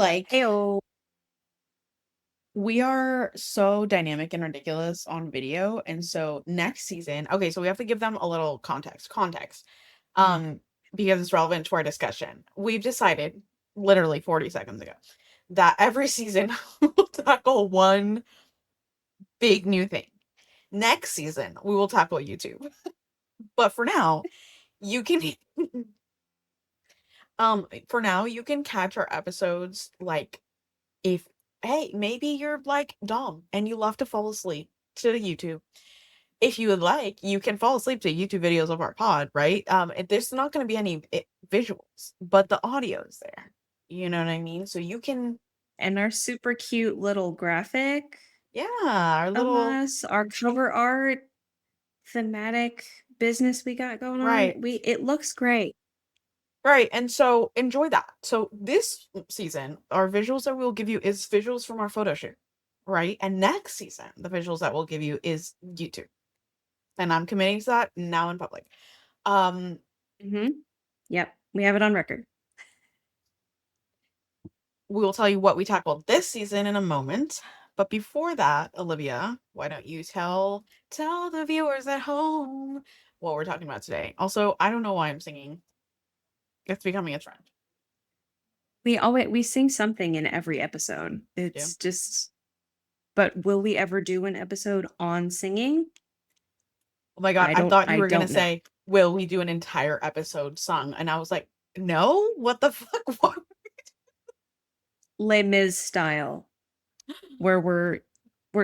like Heyo. we are so dynamic and ridiculous on video, and so next season, okay, so we have to give them a little context, um, because it's relevant to our discussion. We've decided, literally 40 seconds ago, that every season we'll tackle one big new thing. Next season, we will tackle YouTube. But for now, you can for now, you can catch our episodes, like, if hey, maybe you're like Dom and you love to fall asleep to YouTube. If you would like, you can fall asleep to YouTube videos of our pod, right? There's not going to be any visuals, but the audio is there. You know what I mean? So you can, And our super cute little graphic yeah, our of little, us, our cover art, thematic business we got going on. right, It looks great. right. And so enjoy that. So this season, our visuals that we'll give you is visuals from our photo shoot, right? And next season, the visuals that we'll give you is YouTube. And I'm committing to that now in public. Um, Mhm. Yep, we have it on record. we will tell you what we tackled this season in a moment. But before that, Olivia, why don't you tell the viewers at home what we're talking about today? Also, I don't know why I'm singing. It's becoming a trend. We sing something in every episode. Yeah. It's just but will we ever do an episode on singing? Oh my god, I thought you I were gonna don't know. say, "Will we do an entire episode sung?" And I was like, "No, what the fuck? What?" Les Mis style, where we're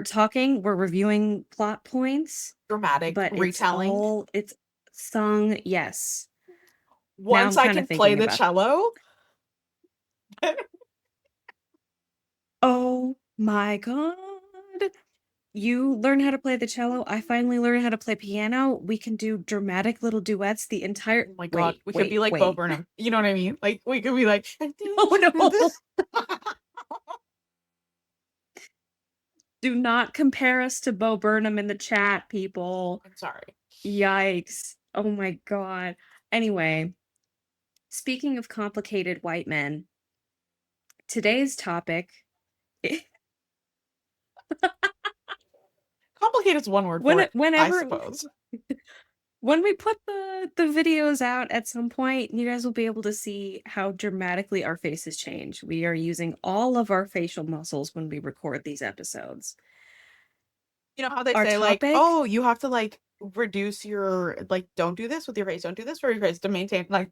talking, we're reviewing plot points, Dramatic but retelling. it's sung, yes. Now Once I'm I kinda can play thinking the about cello, oh my god. You learn how to play the cello, I finally learned how to play piano, we can do dramatic little duets the entire oh my god, wait, we could be wait, like Bo wait. Burnham. You know what I mean? Like we could be like, Oh, no. Do not compare us to Bo Burnham in the chat, people. I'm sorry. Yikes. Oh my god. Anyway, speaking of complicated white men, today's topic Complicated is one word for when it, I whenever suppose. when we put the videos out at some point, you guys will be able to see how dramatically our faces change. We are using all of our facial muscles when we record these episodes. You know how they Our say, like, topic? "Oh, you have to, like, reduce your like, don't do this with your face, don't do this for your face to maintain," like,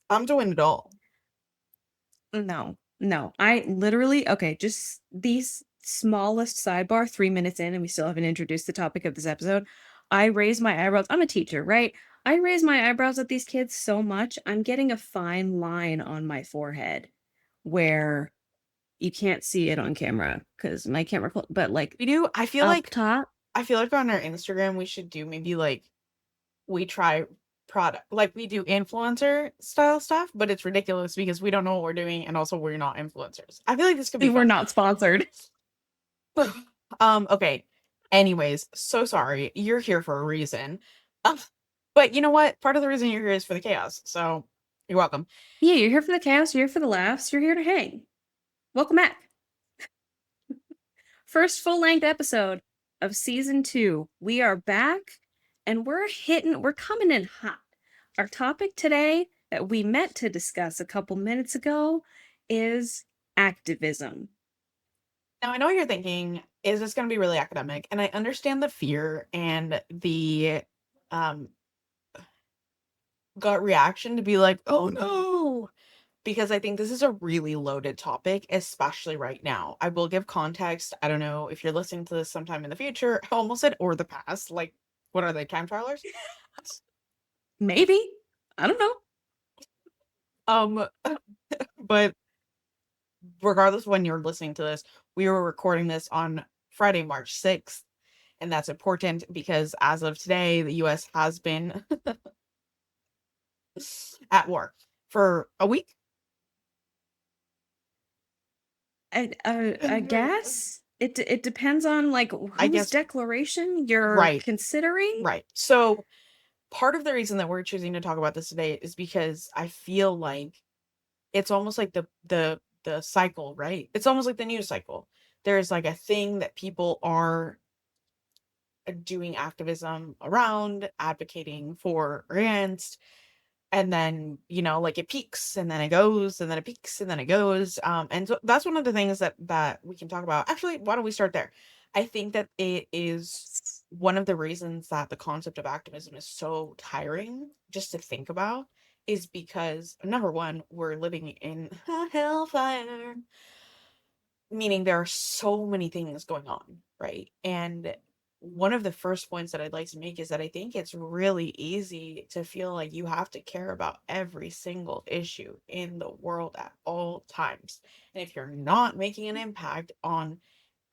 I'm doing it all. No, no. I literally okay, just these smallest sidebar, 3 minutes in, and we still haven't introduced the topic of this episode. I raise my eyebrows. I'm a teacher, right? I raise my eyebrows at these kids so much, I'm getting a fine line on my forehead where you can't see it on camera because my camera, but like We do up top. I feel like on our Instagram, we should do maybe, like, we try product like, we do influencer style stuff, but it's ridiculous because we don't know what we're doing, and also we're not influencers. I feel like this could be We're fun. not sponsored. Okay. Anyways, so sorry. You're here for a reason. Um, but you know what? Part of the reason you're here is for the chaos, so you're welcome. Yeah, you're here for the chaos, you're here for the laughs, you're here to hang. Welcome back. First full length episode of season 2. We are back and we're coming in hot. Our topic today that we meant to discuss a couple minutes ago is activism. Now, I know what you're thinking, is this gonna be really academic? And I understand the fear and the, um, gut reaction to be like, "Oh, no." Because I think this is a really loaded topic, especially right now. I will give context. I don't know if you're listening to this sometime in the future. I almost said or the past. Like, what are they, time travelers? Maybe. I don't know. Um, but regardless of when you're listening to this, we were recording this on Friday, March 6th. And that's important because as of today, the US has been at war for a week. I guess it depends on like I whose guess, declaration you're right, considering. right. So part of the reason that we're choosing to talk about this today is because I feel like it's almost like the the cycle, right? It's almost like the news cycle. There's like a thing that people are doing activism around, advocating for or against, and then, like it peaks and then it goes and then it peaks and then it goes. And so that's one of the things that we can talk about. Actually, why don't we start there? I think that it is one of the reasons that the concept of activism is so tiring just to think about, is because number one, we're living in a hellfire, meaning there are so many things going on, right? And one of the first points that I'd like to make is that I think it's really easy to feel like you have to care about every single issue in the world at all times. And if you're not making an impact on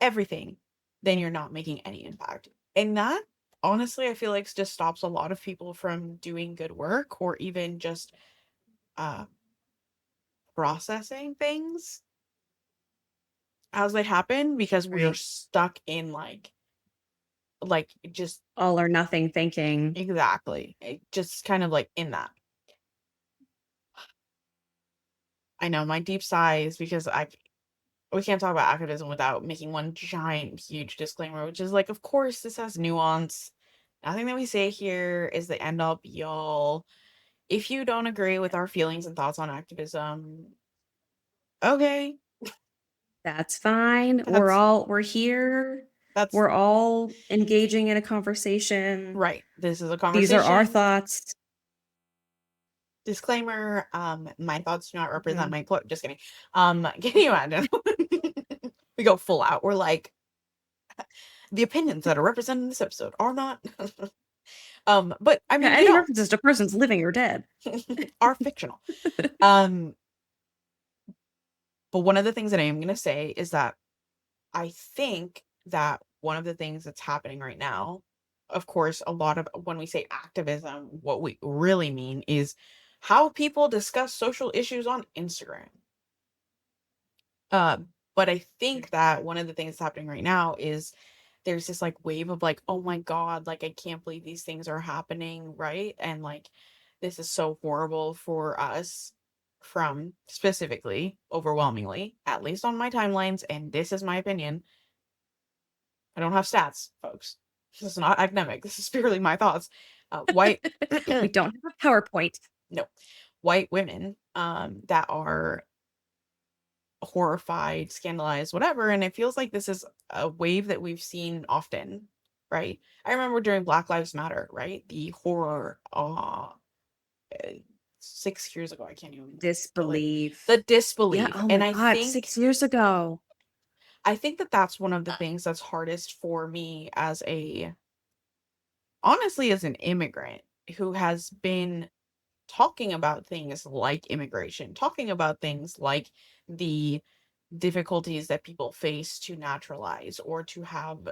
everything, then you're not making any impact. And that, honestly, I feel like just stops a lot of people from doing good work, or even just uh processing things as they happen, because we are Right. stuck in just All or nothing thinking. exactly, just kind of like in that. I know, my deep sighs, because I we can't talk about activism without making one giant huge disclaimer, which is like, of course this has nuance. Nothing that we say here is the end all be all. If you don't agree with our feelings and thoughts on activism, okay, That's fine. that's We're here. that's We're all engaging in a conversation. right. This is a These are our conversation. thoughts. Disclaimer, my thoughts do not represent Mhm. my just kidding. Can you imagine? We go full out. We're like, the opinions that are represented in this episode are not but I Yeah, mean, any references to persons living or dead. are fictional. Um, but one of the things that I am gonna say is that I think that one of the things that's happening right now, of course, a lot of when we say activism, what we really mean is how people discuss social issues on Instagram. But I think that one of the things that's happening right now is there's this like wave of like, oh my God, like I can't believe these things are happening, right? And like this is so horrible for us, from specifically, overwhelmingly, at least on my timelines, and this is my opinion. I don't have stats, folks. This is not academic. This is purely my thoughts. White We don't have a PowerPoint. no, white women that are horrified, scandalized, whatever. And it feels like this is a wave that we've seen often, right? I remember during Black Lives Matter, right? The horror, 6 years ago, I can't even believe the Disbelief. Yeah, disbelief. oh And my god, 6 years ago. I think that that's one of the things that's hardest for me as a, honestly, as an immigrant who has been talking about things like immigration, talking about things like the difficulties that people face to naturalize or to have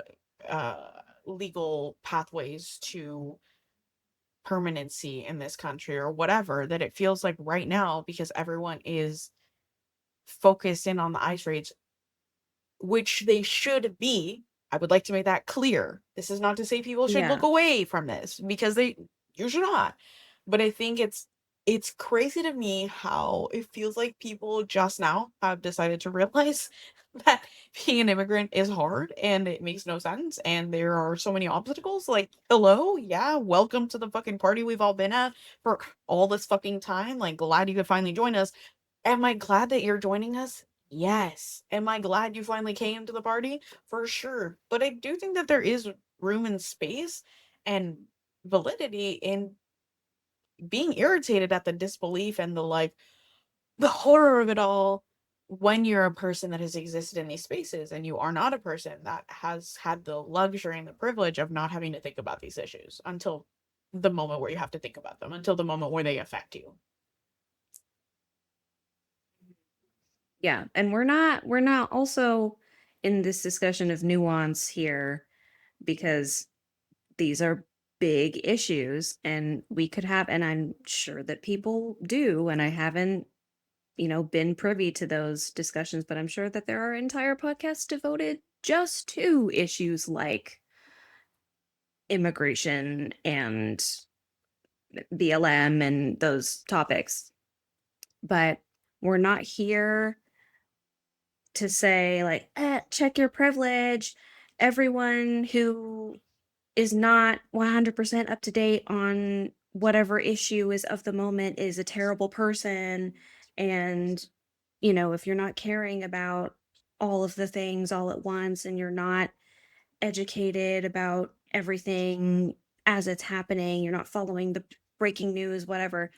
uh, legal pathways to permanency in this country or whatever, that it feels like right now, because everyone is focused in on the ICE raids, which they should be. I would like to make that clear. This is not to say people should look Yeah. away from this, because you should not. But I think it's crazy to me how it feels like people just now have decided to realize that being an immigrant is hard and it makes no sense and there are so many obstacles. Like, hello, yeah, welcome to the fucking party we've all been at for all this fucking time. Like, glad you could finally join us. Am I glad that you're joining us? Yes. Am I glad you finally came to the party? For sure. But I do think that there is room and space and validity in being irritated at the disbelief and the like, the horror of it all, when you're a person that has existed in these spaces and you are not a person that has had the luxury and the privilege of not having to think about these issues until the moment where you have to think about them, until the moment where they affect you. Yeah, and we're not also in this discussion of nuance here because these are big issues and we could have, and I'm sure that people do, and I haven't, been privy to those discussions, but I'm sure that there are entire podcasts devoted just to issues like immigration and BLM and those topics. But we're not here to say like, check your privilege. Everyone who is not 100% up to date on whatever issue is of the moment is a terrible person. And, if you're not caring about all of the things all at once and you're not educated about everything as it's happening, you're not following the breaking news, whatever.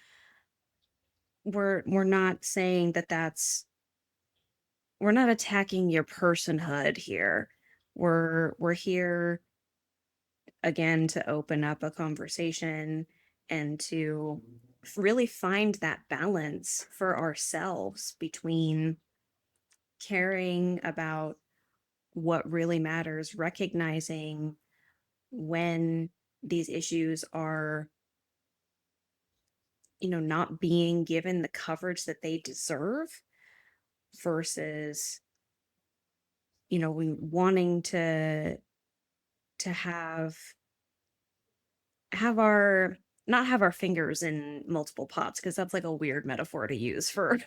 We're not saying that we're not attacking your personhood here. We're here again to open up a conversation and to really find that balance for ourselves between caring about what really matters, recognizing when these issues are, not being given the coverage that they deserve versus, we wanting to have our not have our fingers in multiple pots, because that's like a weird metaphor to use for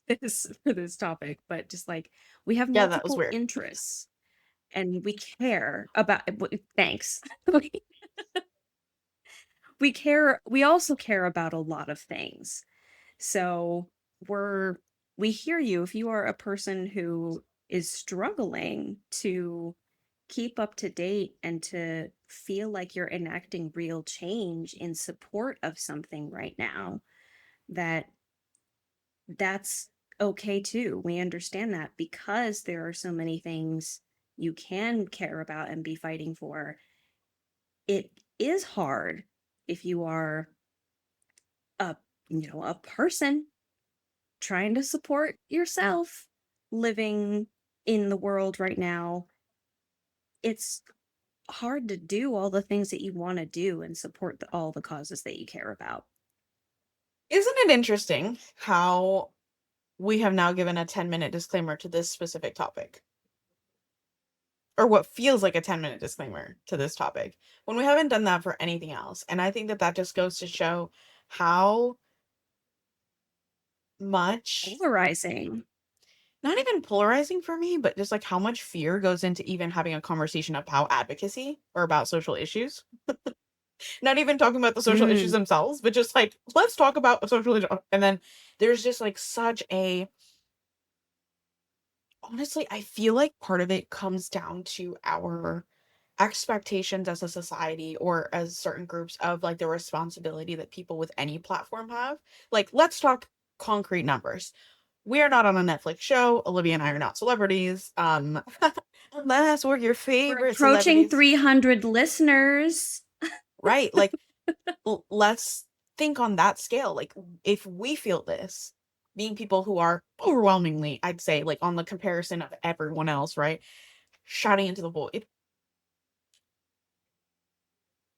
this topic, but just like we have Yeah, that was multiple weird. interests and we care about thanks. We also care about a lot of things. So we're we hear you if you are a person who is struggling to keep up to date and to feel like you're enacting real change in support of something right now, that that's okay too. We understand that because there are so many things you can care about and be fighting for. It is hard if you are a a person trying to support yourself living in the world right now. It's hard to do all the things that you want to do and support all the causes that you care about. Isn't it interesting how we have now given a 10-minute disclaimer to this specific topic? Or what feels like a 10-minute disclaimer to this topic when we haven't done that for anything else. And I think that that just goes to show how much, Polarizing. not even polarizing for me, but just like how much fear goes into even having a conversation about advocacy or about social issues. Not even talking about the social issues Mm, themselves, but just like, let's talk about a social issue. And then there's just like such a, honestly, I feel like part of it comes down to our expectations as a society or as certain groups of like the responsibility that people with any platform have. Like, let's talk concrete numbers. We are not on a Netflix show. Olivia and I are not celebrities. Unless we're your we're favorite approaching celebrities. 300 listeners. Right? Like, let's think on that scale. Like, if we feel this, being people who are overwhelmingly, I'd say, like on the comparison of everyone else, right? Shouting into the void.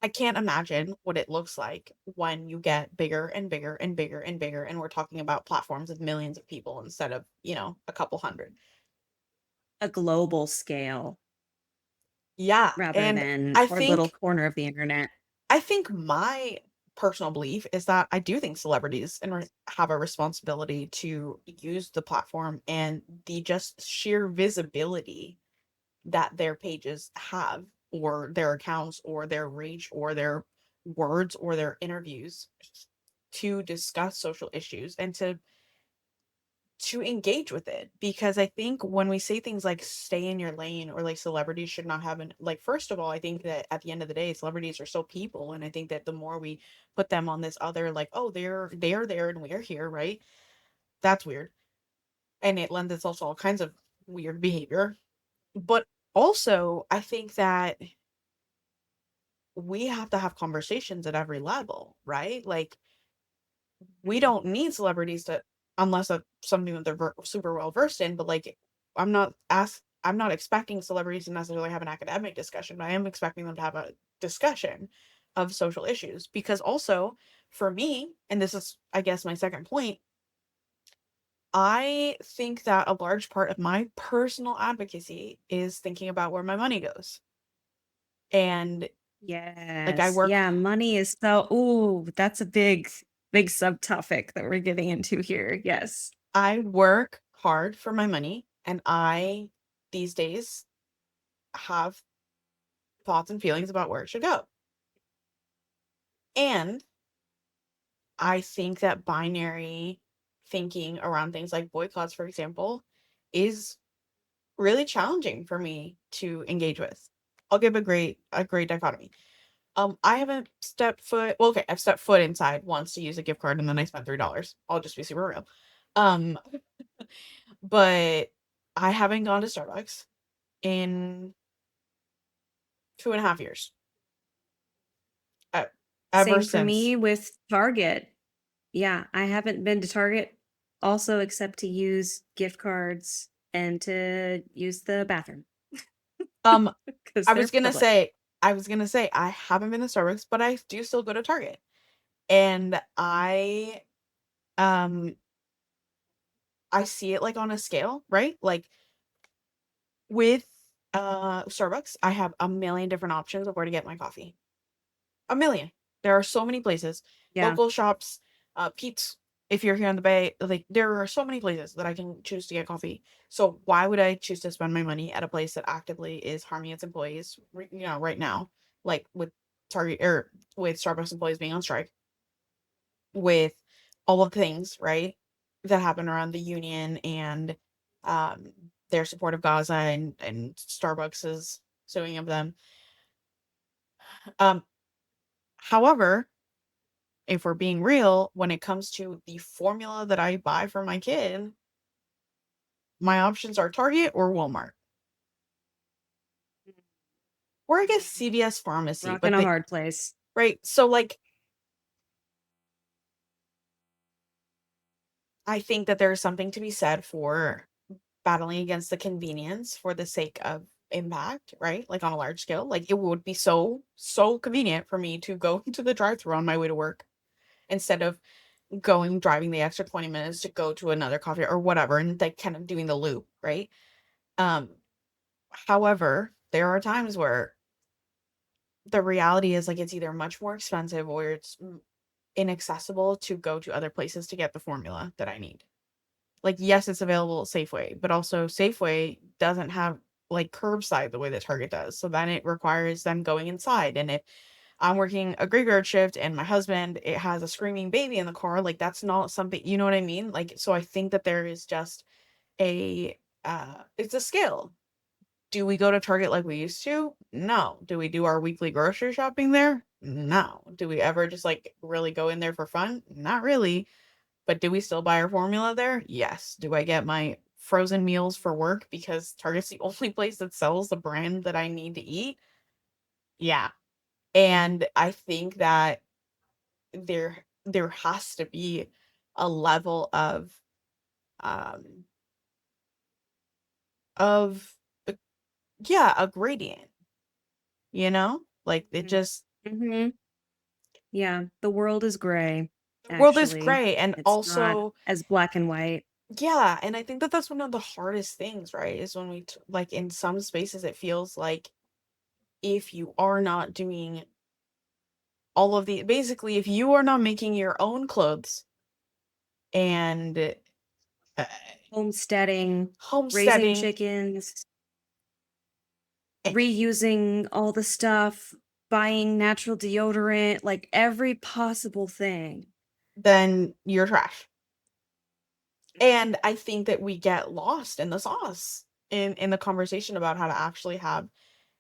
I can't imagine what it looks like when you get bigger and bigger and bigger and bigger, and we're talking about platforms of millions of people instead of, a couple hundred. A global scale Yeah, rather and than I our little think corner of the internet. I think my personal belief is that I do think celebrities have a responsibility to use the platform and the just sheer visibility that their pages have, or their accounts or their reach or their words or their interviews, to discuss social issues and to engage with it. Because I think when we say things like stay in your lane or like celebrities should not have an, like, first of all, I think that at the end of the day celebrities are still people, and I think that the more we put them on this other, like, oh, they're there and we're here, right? That's weird, and it lends itself to all kinds of weird behavior. But also I think that we have to have conversations at every level, right? Like, we don't need celebrities to, unless that's something that they're super well versed in. But like, I'm not expecting celebrities to necessarily have an academic discussion, but I am expecting them to have a discussion of social issues. Because also, for me, and this is, I guess, my second point, I think that a large part of my personal advocacy is thinking about where my money goes. And like, I Yes. work Yeah, money is so ooh, that's a big subtopic that we're getting into here. Yes. I work hard for my money, And I, these days, have thoughts and feelings about where it should go. And I think that binary thinking around things like boycotts, for example, is really challenging for me to engage with. I'll give a great dichotomy. I haven't stepped foot well, okay, I've stepped foot inside once to use a gift card and then I spent $3. I'll just be super real. Um, but I haven't gone to Starbucks in 2.5 years. E Ever Same for since. me with Target. Yeah, I haven't been to Target also except to use gift cards and to use the bathroom Um, because I they're was gonna public. say I was gonna say I haven't been to Starbucks, but I do still go to Target. And um, I see it, like, on a scale, right? Like, with, Starbucks, I have a million different options of where to get my coffee. A million. There are so many places, Yeah. local shops, Pete's, if you're here in the Bay, like, there are so many places that I can choose to get coffee. So why would I choose to spend my money at a place that actively is harming its employees, right now, like with Target or with Starbucks employees being on strike, with all of the things, right, that happen around the union and um their support of Gaza and Starbucks is suing of them. Um, however, if we're being real, when it comes to the formula that I buy for my kid, my options are Target or Walmart, or I guess CVS Pharmacy, Rock in but a they hard place. right? So, like, I think that there's something to be said for battling against the convenience for the sake of impact, right? Like, on a large scale, like, it would be so convenient for me to go to the drive-thru on my way to work instead of driving the extra 20 minutes to go to another coffee or whatever, and, like, kind of doing the loop, right? Um, However, there are times where the reality is, like, it's either much more expensive or it's inaccessible to go to other places to get the formula that I need. Like, yes, it's available at Safeway, but also Safeway doesn't have, like, curbside the way that Target does. So then it requires them going inside. And if I'm working a graveyard shift and my husband, it has a screaming baby in the car, like, that's not something, you know what I mean? Like, so I think that there is just it's a skill. Do we go to Target like we used to? No. Do we do our weekly grocery shopping there? No. Do we ever just, like, really go in there for fun? Not really. But do we still buy our formula there? Yes. Do I get my frozen meals for work because Target's the only place that sells the brand that I need to eat? Yeah. And I think that there has to be a level um of uh, yeah, a gradient, you know? Like, it just Mm-hmm. Yeah, the world is gray, the world is actually. gray. And It's not also, as black and white. yeah, and I think that that's one of the hardest things, right? Is when like, in some spaces it feels like if you are not doing all of the basically, if you are not making your own clothes and uh, Homesteading, raising homesteading, chickens, eh, reusing all the stuff, buying natural deodorant, like every possible thing. then you're trash. And I think that we get lost in the sauce in the conversation about how to actually have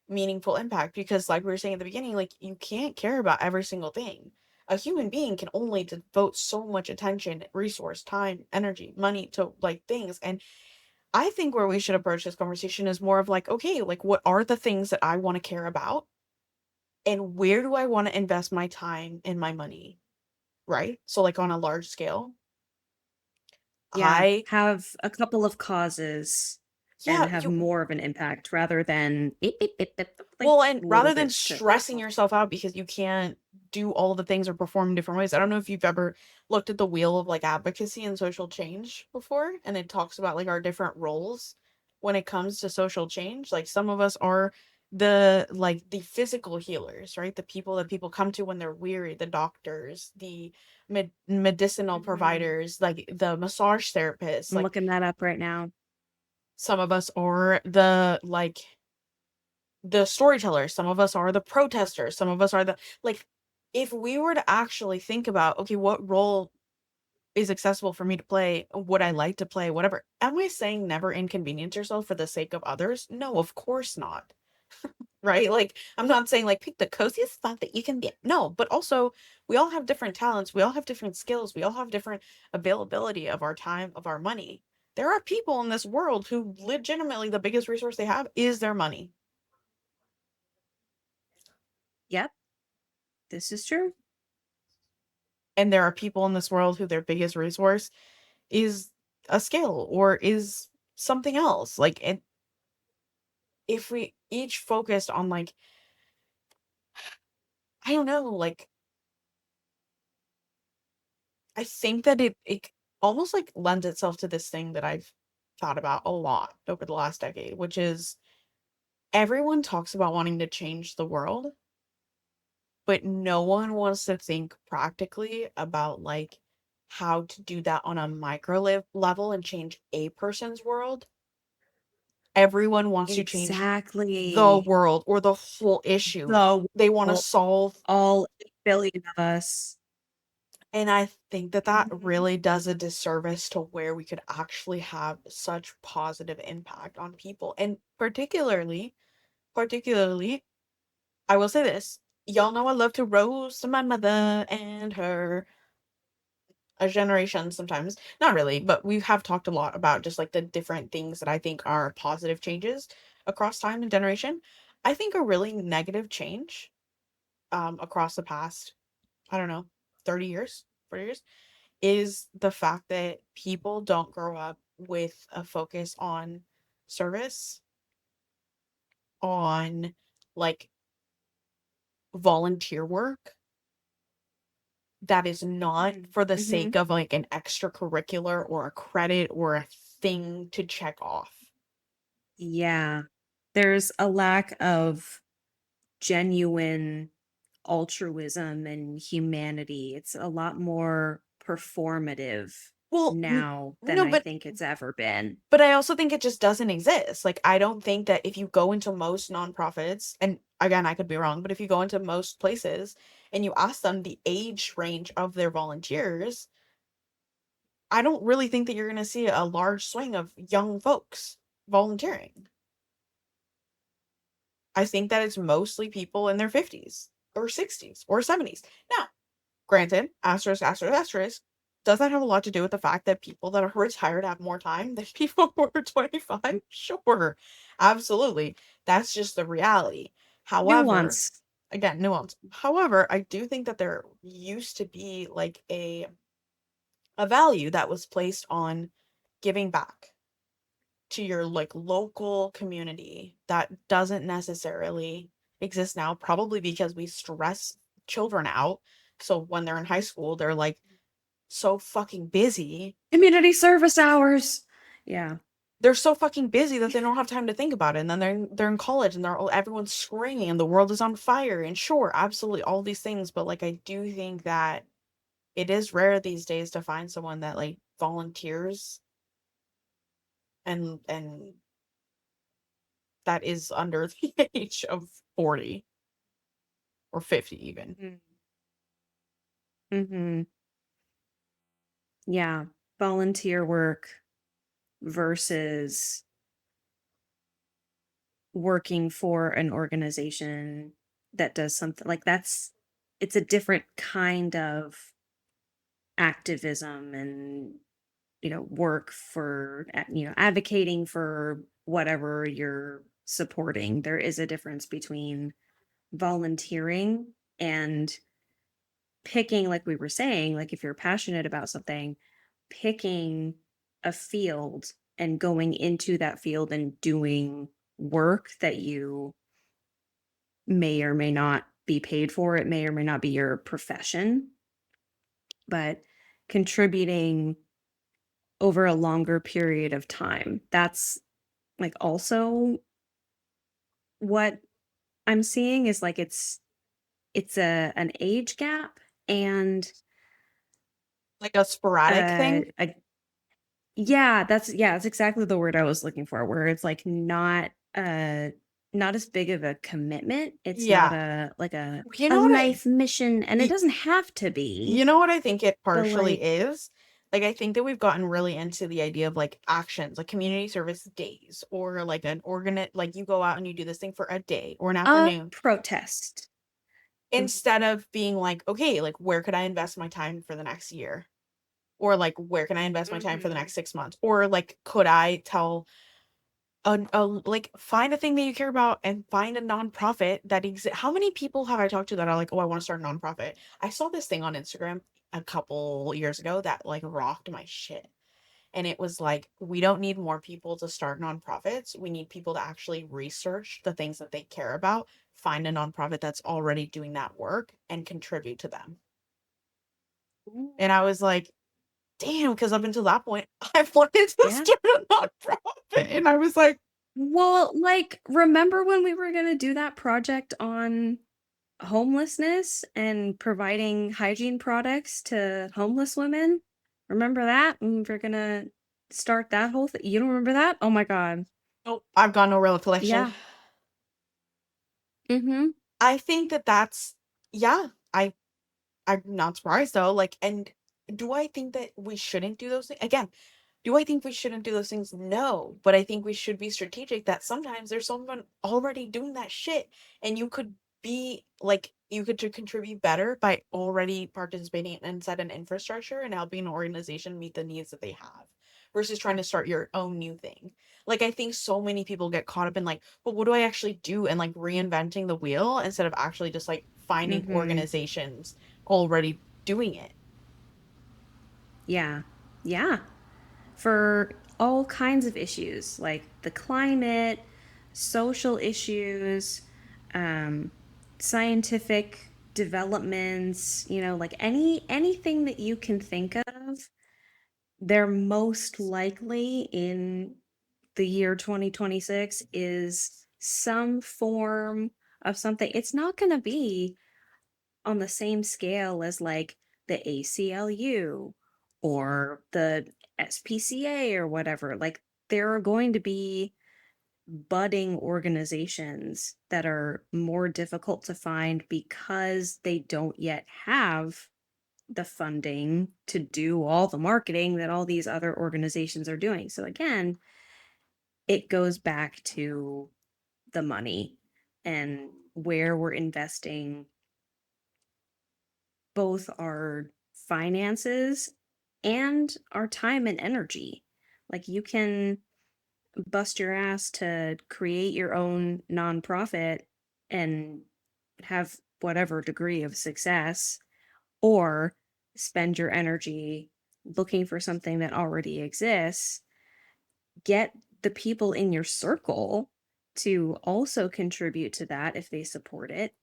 meaningful impact, because like we were saying at the beginning, like, you can't care about every single thing. A human being can only devote so much attention, resource, time, energy, money to, like, things. And I think where we should approach this conversation is more of like, okay, like, what are the things that I want to care about and where do I want to invest my time and my money, right? So, like, on a large scale, Yeah, I have a couple of causes and yeah, have you more of an impact rather than beep, beep, beep, beep, beep, like well, and little rather than bits to stressing yourself out because you can't do all the things or perform in different ways. I don't know if you've ever looked at the wheel of, like, advocacy and social change before, and it talks about, like, our different roles when it comes to social change. Like, some of us are the physical healers, right? The people that people come to when they're weary, the doctors, the medicinal Mhm. providers, like the massage therapists, I'm like, looking that up right now. Some of us are the storytellers, some of us are the protesters, some of us are the like, if we were to actually think about, okay, what role is accessible for me to play, would I like to play, whatever. Am I saying never inconvenience yourself for the sake of others? No, of course not. Right? Like, I'm not saying like pick the coziest spot that you can get. No, but also we all have different talents, we all have different skills, we all have different availability of our time, of our money. There are people in this world who legitimately the biggest resource they have is their money. Yep, this is true. And there are people in this world who their biggest resource is a skill or is something else. Like, and if we each focused on like, I don't know, like, I think that it almost like lends itself to this thing that I've thought about a lot over the last decade, which is everyone talks about wanting to change the world, but no one wants to think practically about like how to do that on a level and change a person's world. Everyone wants to change the Exactly. world or the whole issue. The They want to world, solve, all 8 billion of us. and I think that that Mhm. really does a disservice to where we could actually have such positive impact on people. And particularly, I will say this. Y'all know I love to roast my mother and her a generation sometimes. Not really, but we have talked a lot about just like the different things that I think are positive changes across time and generation. I think a really negative change across the past, I don't know, 30 years, 40 years, is the fact that people don't grow up with a focus on service, on like volunteer work that is not Mhm. for the Mhm. sake of like an extracurricular or a credit or a thing to check off. Yeah. There's a lack of genuine altruism and humanity. It's a lot more performative Well, now than no, I think it's ever been. but I also think it just doesn't exist. Like, I don't think that if you go into most nonprofits, and again, I could be wrong, but if you go into most places and you ask them the age range of their volunteers, I don't really think that you're going to see a large swing of young folks volunteering. I think that it's mostly people in their 50s or 60s or 70s. Now, granted, asterisk, asterisk, asterisk, does that have a lot to do with the fact that people that are retired have more time than people who are 25? Sure, absolutely. That's just the reality. However, Nuance. again, nuance. However, I do think that there used to be like a value that was placed on giving back to your like local community that doesn't necessarily exist now, probably because we stress children out. So when they're in high school, they're like so fucking busy. Community service hours. Yeah. They're so fucking busy that they don't have time to think about it. And then they're in college and they're all everyone's screaming and the world is on fire. And sure, absolutely all these things, but like I do think that it is rare these days to find someone that like volunteers and that is under the age of 40 or 50 even. Mhm. Mhm. Yeah. Volunteer work versus working for an organization that does something like that's it's a different kind of activism and work for advocating for whatever you're supporting. There is a difference between volunteering and picking, like we were saying, like if you're passionate about something, picking a field and going into that field and doing work that you may or may not be paid for. It may or may not be your profession, but contributing over a longer period of time. That's like also what I'm seeing is like it's a an age gap and Like a sporadic thing? a That's exactly the word I was looking for, where it's like not as big of a commitment. It's not Yeah. a like You a know what I life mission, and it y doesn't have to you be, know what I think it but partially like is? Like, I think that we've gotten really into the idea of, like, actions, like community service days or, like, an organi like, you go out and you do this thing for a day or an a afternoon protest. Mhm. instead of being like, "Okay, like, where could I invest my time for the next year?" Or, like, "Where can I invest my time for the Mhm. next 6 months?" Or, like, could I tell like, find a thing that you care about and find a nonprofit that how many people have I talked to that are like, "Oh, I wanna start a nonprofit." I saw this thing on Instagram a couple years ago that, like, rocked my shit, and it was like, "We don't need more people to start nonprofits, we need people to actually research the things that they care about, find a nonprofit that's already doing that work, and contribute to them." Ooh. And I was like, "Damn," because up until that point, I've wanted to Yeah. start a nonprofit, and I was like, Well, like, remember when we were gonna do that project on homelessness and providing hygiene products to homeless women? Remember that? And we're gonna start that whole thing. You don't remember that? Oh my god. "Oh, I've got no recollection." Yeah. Mhm. I think that that's yeah, I'm not surprised though, like, and do I think that we shouldn't do those things? Again, do I think we shouldn't do those things? No, but I think we should be strategic that sometimes there's someone already doing that shit, and you could be like, you could to contribute better by already participating inside an infrastructure and helping an organization meet the needs that they have versus trying to start your own new thing. Like, I think so many people get caught up in like, but what do I actually do? And like reinventing the wheel instead of actually just like finding Mhm. organizations already doing it. Yeah. Yeah. For all kinds of issues like the climate, social issues, um, scientific developments, like anything that you can think of, they're most likely in the year 2026 is some form of something. It's not going to be on the same scale as like the ACLU or the SPCA or whatever. Like there are going to be budding organizations that are more difficult to find because they don't yet have the funding to do all the marketing that all these other organizations are doing. So again, it goes back to the money and where we're investing both our finances and our time and energy. Like you can bust your ass to create your own nonprofit and have whatever degree of success, or spend your energy looking for something that already exists. Get the people in your circle to also contribute to that if they support it.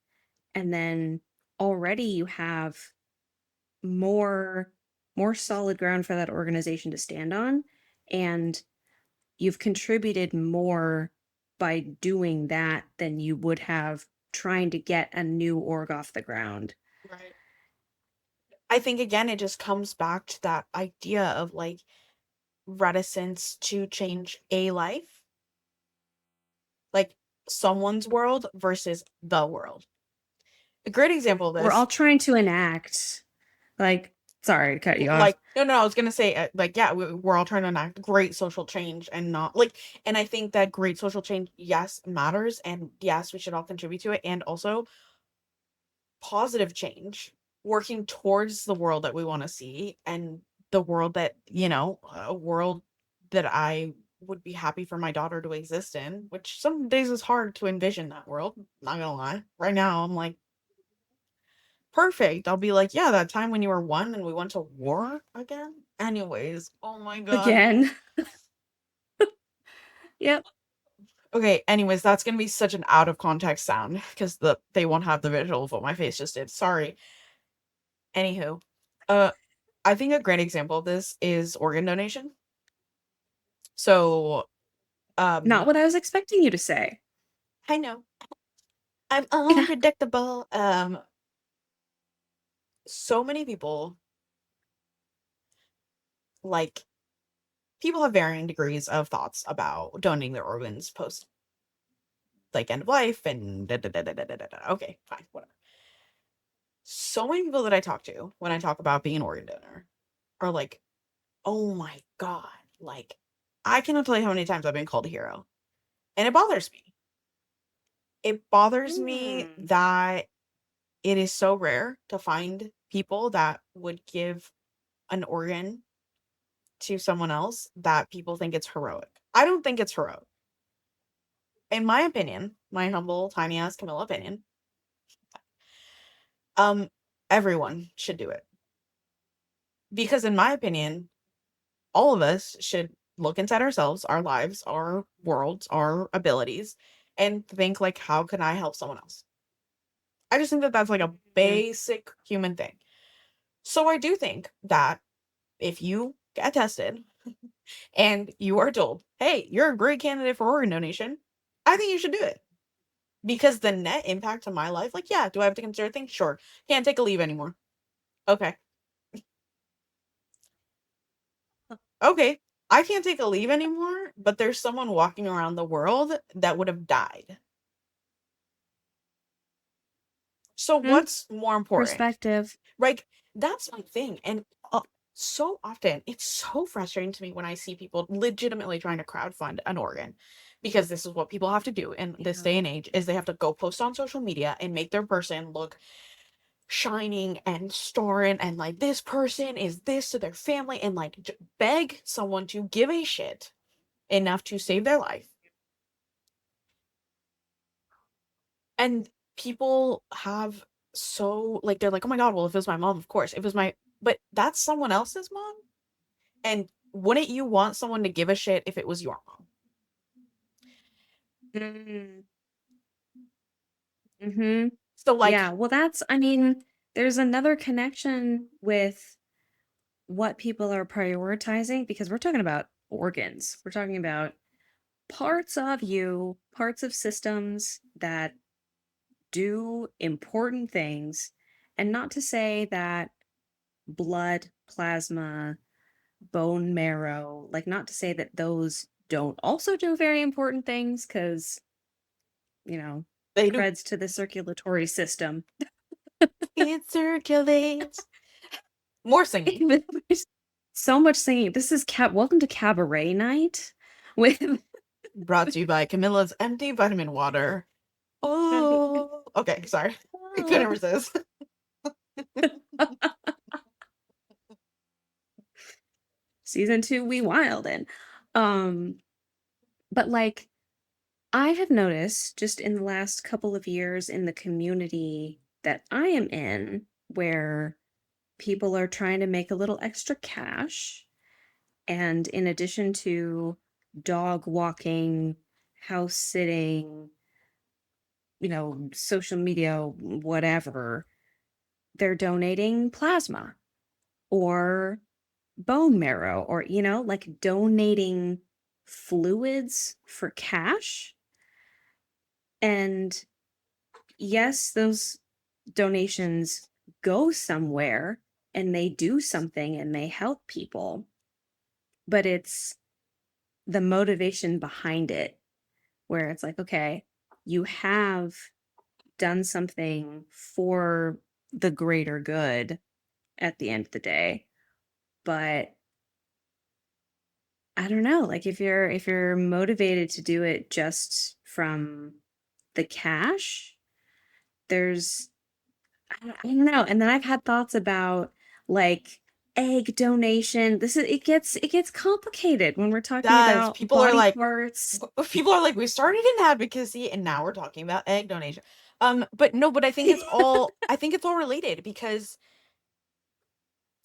And then already you have more more solid ground for that organization to stand on, and you've contributed more by doing that than you would have trying to get a new org off the ground. Right. I think again, it just comes back to that idea of like reticence to change a life, like someone's world versus the world. A great example of We're this, all trying to enact, like, sorry to cut you off. like, no, I was gonna say, like, yeah, we're all trying to enact great social change and not like, and I think that great social change, yes, matters, and yes, we should all contribute to it, and also positive change, working towards the world that we want to see and the world that, a world that I would be happy for my daughter to exist in, which some days is hard to envision that world, not gonna lie. Right now, I'm like, perfect. I'll be like, yeah, that time when you were one and we went to war again. Anyways, oh my god. Again. Yep. Okay, anyways, that's gonna be such an out of context sound because they won't have the visual of what my face just did. Sorry. Anywho, uh, I think a great example of this is organ donation. So, Not what I was expecting you to say. I know I'm unpredictable. So many people like people have varying degrees of thoughts about donating their organs post like end of life and da, da, da, da, da, da, da, da. Okay, fine, whatever. So many people that I talk to when I talk about being an organ donor are like, oh my God, like, I cannot tell you how many times I've been called a hero. And it bothers me. It bothers me Mm. that it is so rare to find people that would give an organ to someone else that people think it's heroic. I don't think it's heroic. In my opinion, my humble, tiny ass Camilla opinion, um, everyone should do it. Because in my opinion, all of us should look inside ourselves, our lives, our worlds, our abilities, and think like, how can I help someone else? I just think that that's like a Mm. basic human thing. So I do think that if you get tested and you are told, hey, you're a great candidate for organ donation, I think you should do it. Because the net impact on my life, like, yeah, do I have to consider things? Sure. Can't take a leave anymore. Okay. Okay. I can't take a leave anymore, but there's someone walking around the world that would have died. So Mm. what's more important? Perspective. Like, that's my thing. And so often, it's so frustrating to me when I see people legitimately trying to crowdfund an organ, because this is what people have to do in this Yeah. day and age, is they have to go post on social media and make their person look shining and storing, and like, this person is this to their family, and like, beg someone to give a shit enough to save their life. And people have so, like, they're like, oh my God, well, if it was my mom, of course. If it was my, but that's someone else's mom. And wouldn't you want someone to give a shit if it was your mom? Mm. Mhm. So, like, Yeah, well, I mean, there's another connection with what people are prioritizing because we're talking about organs. We're talking about parts of you, parts of systems that do important things. And not to say that blood, plasma, bone marrow, like, not to say that those don't also do very important things because, you know, they do. creds to the circulatory system. It circulates. More singing. There's so much singing. This is welcome to cabaret night with Brought to you by Camilla's Empty Vitamin Water. Oh, okay, sorry. I couldn't resist. season 2 we wildin'. Um, but like I have noticed just in the last couple of years in the community that I am in, where people are trying to make a little extra cash. And in addition to dog walking, house sitting, social media, whatever, they're donating plasma or bone marrow or, like donating fluids for cash. And yes, those donations go somewhere and they do something and they help people, but it's the motivation behind it where it's like, okay, you have done something for the greater good at the end of the day. But I don't know, like if you're motivated to do it just from the cash, there's I don't know. And then I've had thoughts about like egg donation. It gets complicated when we're talking Does about body parts. people are like, we started in advocacy and now we're talking about egg donation. But no, but I think it's all related, because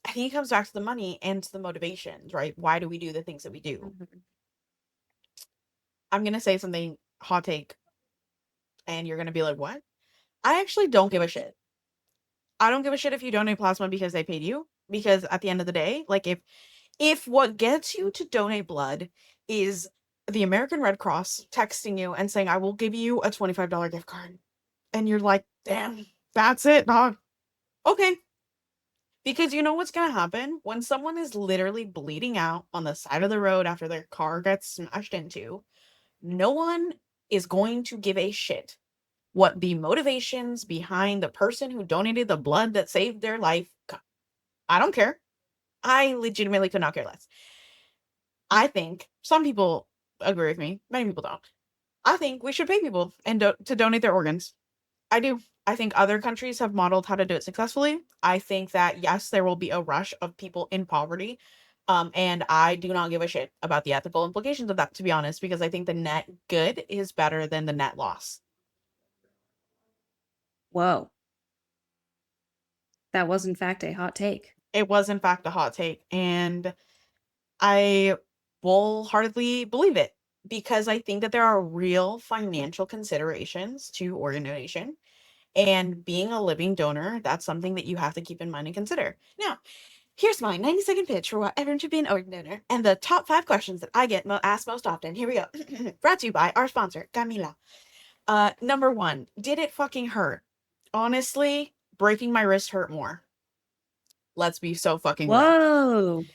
I think it comes back to the money and to the motivations, right? Why do we do the things that we do? Mhm. I'm gonna say something hot take, and you're gonna be like, what? I actually don't give a shit. I don't give a shit if you donate plasma because they paid you. Because at the end of the day, like, if what gets you to donate blood is the American Red Cross texting you and saying, I will give you a $25 gift card, and you're like, damn, that's it, dog. Okay. Because you know what's gonna happen? When someone is literally bleeding out on the side of the road after their car gets smashed into, no one is going to give a shit what the motivations behind the person who donated the blood that saved their life. I don't care. I legitimately could not care less. I think some people agree with me, many people don't. I think we should pay people and to donate their organs. I do. I think other countries have modeled how to do it successfully. I think that yes, there will be a rush of people in poverty. And I do not give a shit about the ethical implications of that, to be honest, because I think the net good is better than the net loss. Whoa. That was in fact a hot take. It was, in fact, a hot take, and I wholeheartedly believe it because I think that there are real financial considerations to organ donation. And being a living donor, that's something that you have to keep in mind and consider. Now, here's my 90-second pitch for why everyone should be an organ donor and the top 5 questions that I get asked most often. Here we go. Brought to you by our sponsor, Camila. Number 1, did it fucking hurt? Honestly, breaking my wrist hurt more. Let's be so fucking real.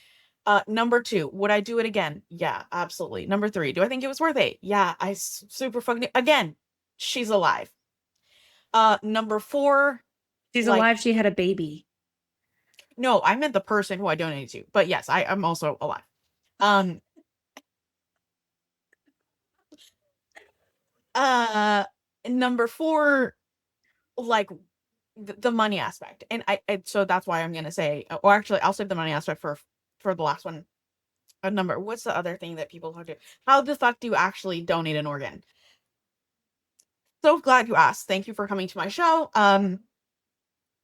Whoa. Number 2, would I do it again? Yeah, absolutely. Number 3, do I think it was worth it? Yeah, super fucking again. She's alive. Number 4, She's like alive. She had a baby. no, I meant the person who I donated to. But yes, I'm also alive. Um uh Number 4, like the money aspect. And I so that's why I'm going to say, or actually I'll save the money aspect for the last one. A number. What's the other thing that people talk to? How the fuck do you actually donate an organ? So glad you asked. Thank you for coming to my show.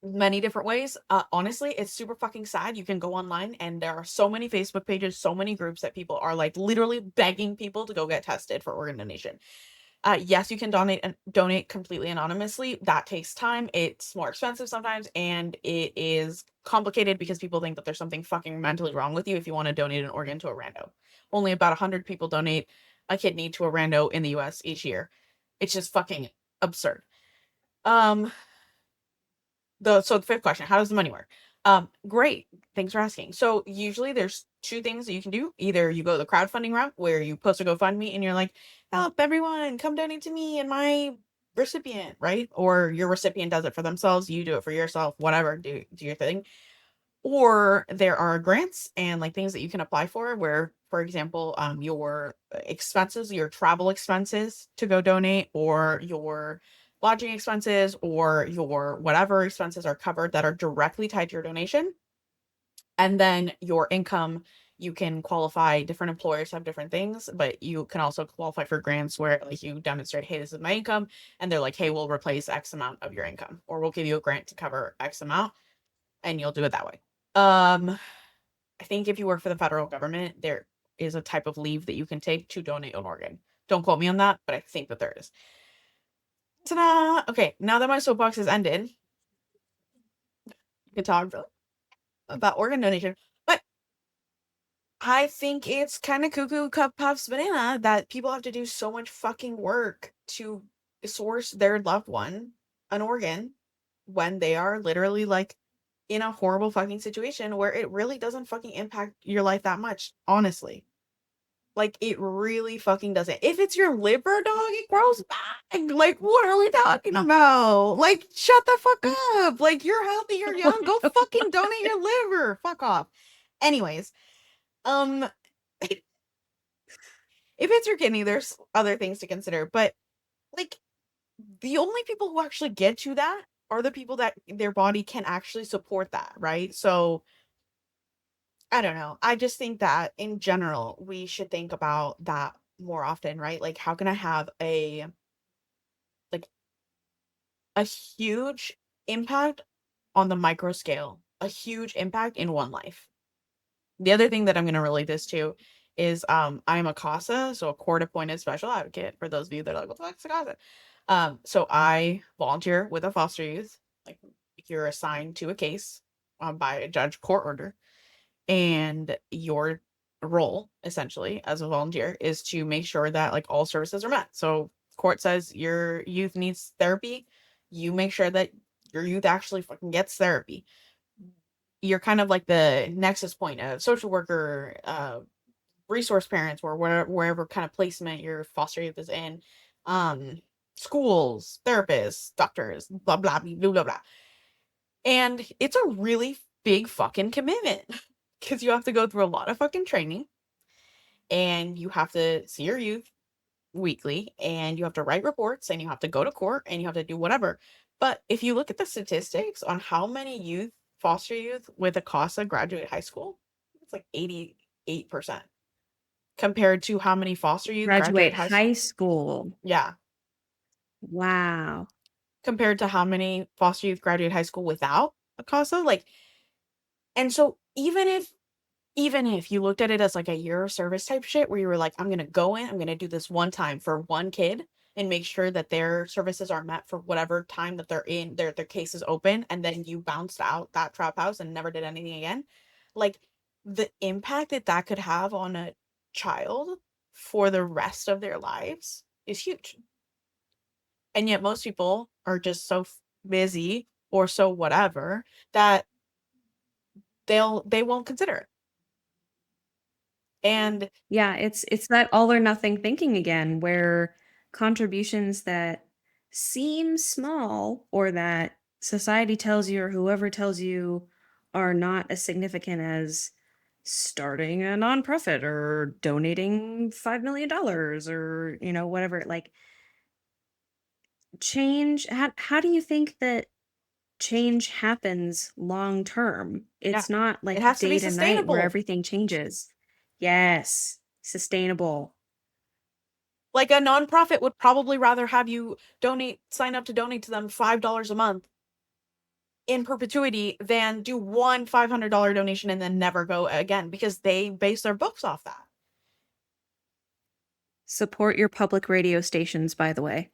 Many different ways. Honestly, it's super fucking sad. You can go online and there are so many Facebook pages, so many groups that people are like literally begging people to go get tested for organ donation. Yes, you can donate completely anonymously. That takes time. It's more expensive sometimes, and it is complicated because people think that there's something fucking mentally wrong with you if you want to donate an organ to a rando. Only about 100 people donate a kidney to a rando in the US each year. It's just fucking absurd. Um, so the fifth question, how does the money work? Great. Thanks for asking. So usually there's two things that you can do. Either you go the crowdfunding route where you post a GoFundMe and you're like, help everyone, come donate to me and my recipient, right? Or your recipient does it for themselves, you do it for yourself, whatever, do your thing. Or there are grants and like things that you can apply for where, for example, your expenses, your travel expenses to go donate, or your lodging expenses, or your whatever expenses are covered that are directly tied to your donation. And then your income, you can qualify. Different employers have different things, but you can also qualify for grants where like you demonstrate, hey, this is my income, and they're like, hey, we'll replace X amount of your income, or we'll give you a grant to cover X amount, and you'll do it that way. I think if you work for the federal government, there is a type of leave that you can take to donate an organ. Don't quote me on that, but I think that there is. Ta-da! Okay, now that my soapbox has ended, you can talk about organ donation. But I think it's kind of cuckoo cup puffs banana that people have to do so much fucking work to source their loved one an organ when they are literally like in a horrible fucking situation where it really doesn't fucking impact your life that much, honestly. Like, it really fucking doesn't. If it's your liver, dog, it grows back. Like, what are we talking about? Like, shut the fuck up. Like, you're healthy, you're young. Go fucking donate your liver. Fuck off. Anyways, um, if it's your kidney, there's other things to consider. But, like, the only people who actually get to that are the people that their body can actually support that, right? So, I don't know. I just think that in general, we should think about that more often, right? Like, how can I have like a huge impact on the micro scale, a huge impact in one life? The other thing that I'm going to relate this to is I'm a CASA, so a court appointed special advocate. For those of you that are like, what the fuck's a CASA? So I volunteer with a foster youth. Like, you're assigned to a case by a judge court order, and your role essentially as a volunteer is to make sure that like all services are met. So court says your youth needs therapy, you make sure that your youth actually fucking gets therapy. you're kind of like the nexus point of social worker, resource parents, or wherever kind of placement your foster youth is in, um, schools, therapists, doctors, blah blah blah blah blah blah. And it's a really big fucking commitment because you have to go through a lot of fucking training, and you have to see your youth weekly, and you have to write reports, and you have to go to court, and you have to do whatever. But if you look at the statistics on how many foster youth with a CASA graduate high school, it's like 88% compared to how many foster youth Graduate graduate high school. high school. Yeah. Wow. Compared to how many foster youth graduate high school without a CASA. Like, and so even if you looked at it as like a year of service type shit where you were like, I'm going to go in, I'm going to do this one time for one kid and make sure that their services are met for whatever time that they're in, their case is open, and then you bounced out that trap house and never did anything again. Like, the impact that that could have on a child for the rest of their lives is huge. And yet most people are just so busy or so whatever that they won't consider it. And Yeah, it's that all or nothing thinking again, where contributions that seem small or that society tells you or whoever tells you are not as significant as starting a nonprofit or donating $5 million or, whatever. Like, change, how do you think that change happens long term? yeah, It's not it like has to be day to night where sustainable. everything changes. Yes, sustainable. Like, a nonprofit would probably rather have you sign up to donate to them $5 a month in perpetuity than do one $500 donation and then never go again, because they base their books off that. Support your public radio stations, by the way.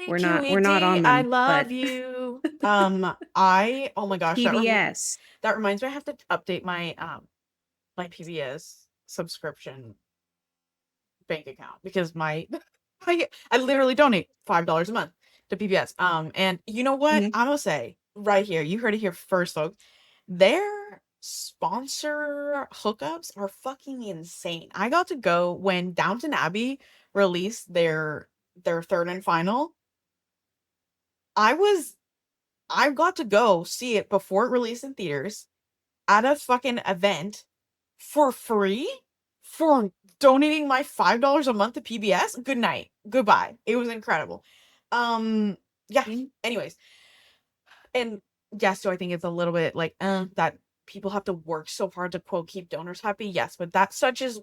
We're Vicky not we're not Weeksy, on I them, love but you. Oh my gosh, PBS. that reminds me, I have to update my PBS subscription bank account because my I literally donate $5 a month to PBS. And you know what? Mhm. I'm gonna say right here, you heard it here first, folks. Their sponsor hookups are fucking insane. I got to go when Downton Abbey released their third and final. I was I got to go see it before it released in theaters at a fucking event for free for donating my $5 a month to PBS. Good night. Goodbye. It was incredible. Um, yeah. Mm. Anyways, and yes, do I think it's a little bit like that people have to work so hard to quote keep donors happy? Yes, but that such is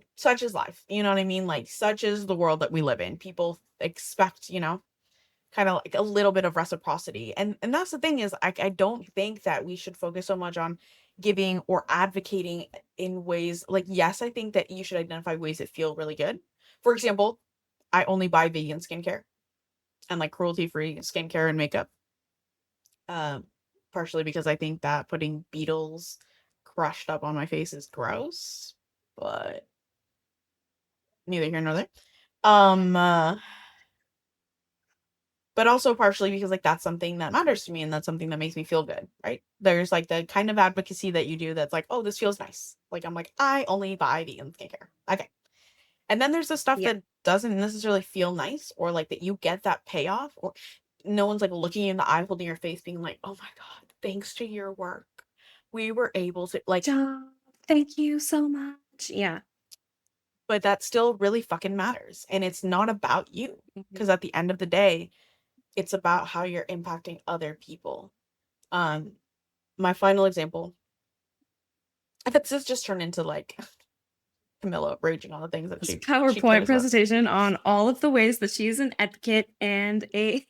life. You know what I mean? Like, such is the world that we live in. People expect, kind of like a little bit of reciprocity. And that's the thing, is I don't think that we should focus so much on giving or advocating in ways like, yes, I think that you should identify ways that feel really good. For example, I only buy vegan skincare and like cruelty-free skincare and makeup. Um, Partially because I think that putting beetles crushed up on my face is gross, but neither here nor there. Um, uh, but also partially because, like, that's something that matters to me and that's something that makes me feel good, right? There's like the kind of advocacy that you do that's like, oh, this feels nice. Like, I'm like, I only buy vegan skincare. Okay. And then there's the stuff Yeah. that doesn't necessarily feel nice, or like that you get that payoff, or no one's like looking you in the eye, holding your face, being like, oh my God, thanks to your work, we were able to, like, Job. Thank you so much. Yeah. but that still really fucking matters. And it's not about you, Mhm. because at the end of the day, it's about how you're impacting other people. Um, my final example, if it's just turned into like Camilla raging on the things that This she could PowerPoint as well. presentation on all of the ways that she's an advocate and a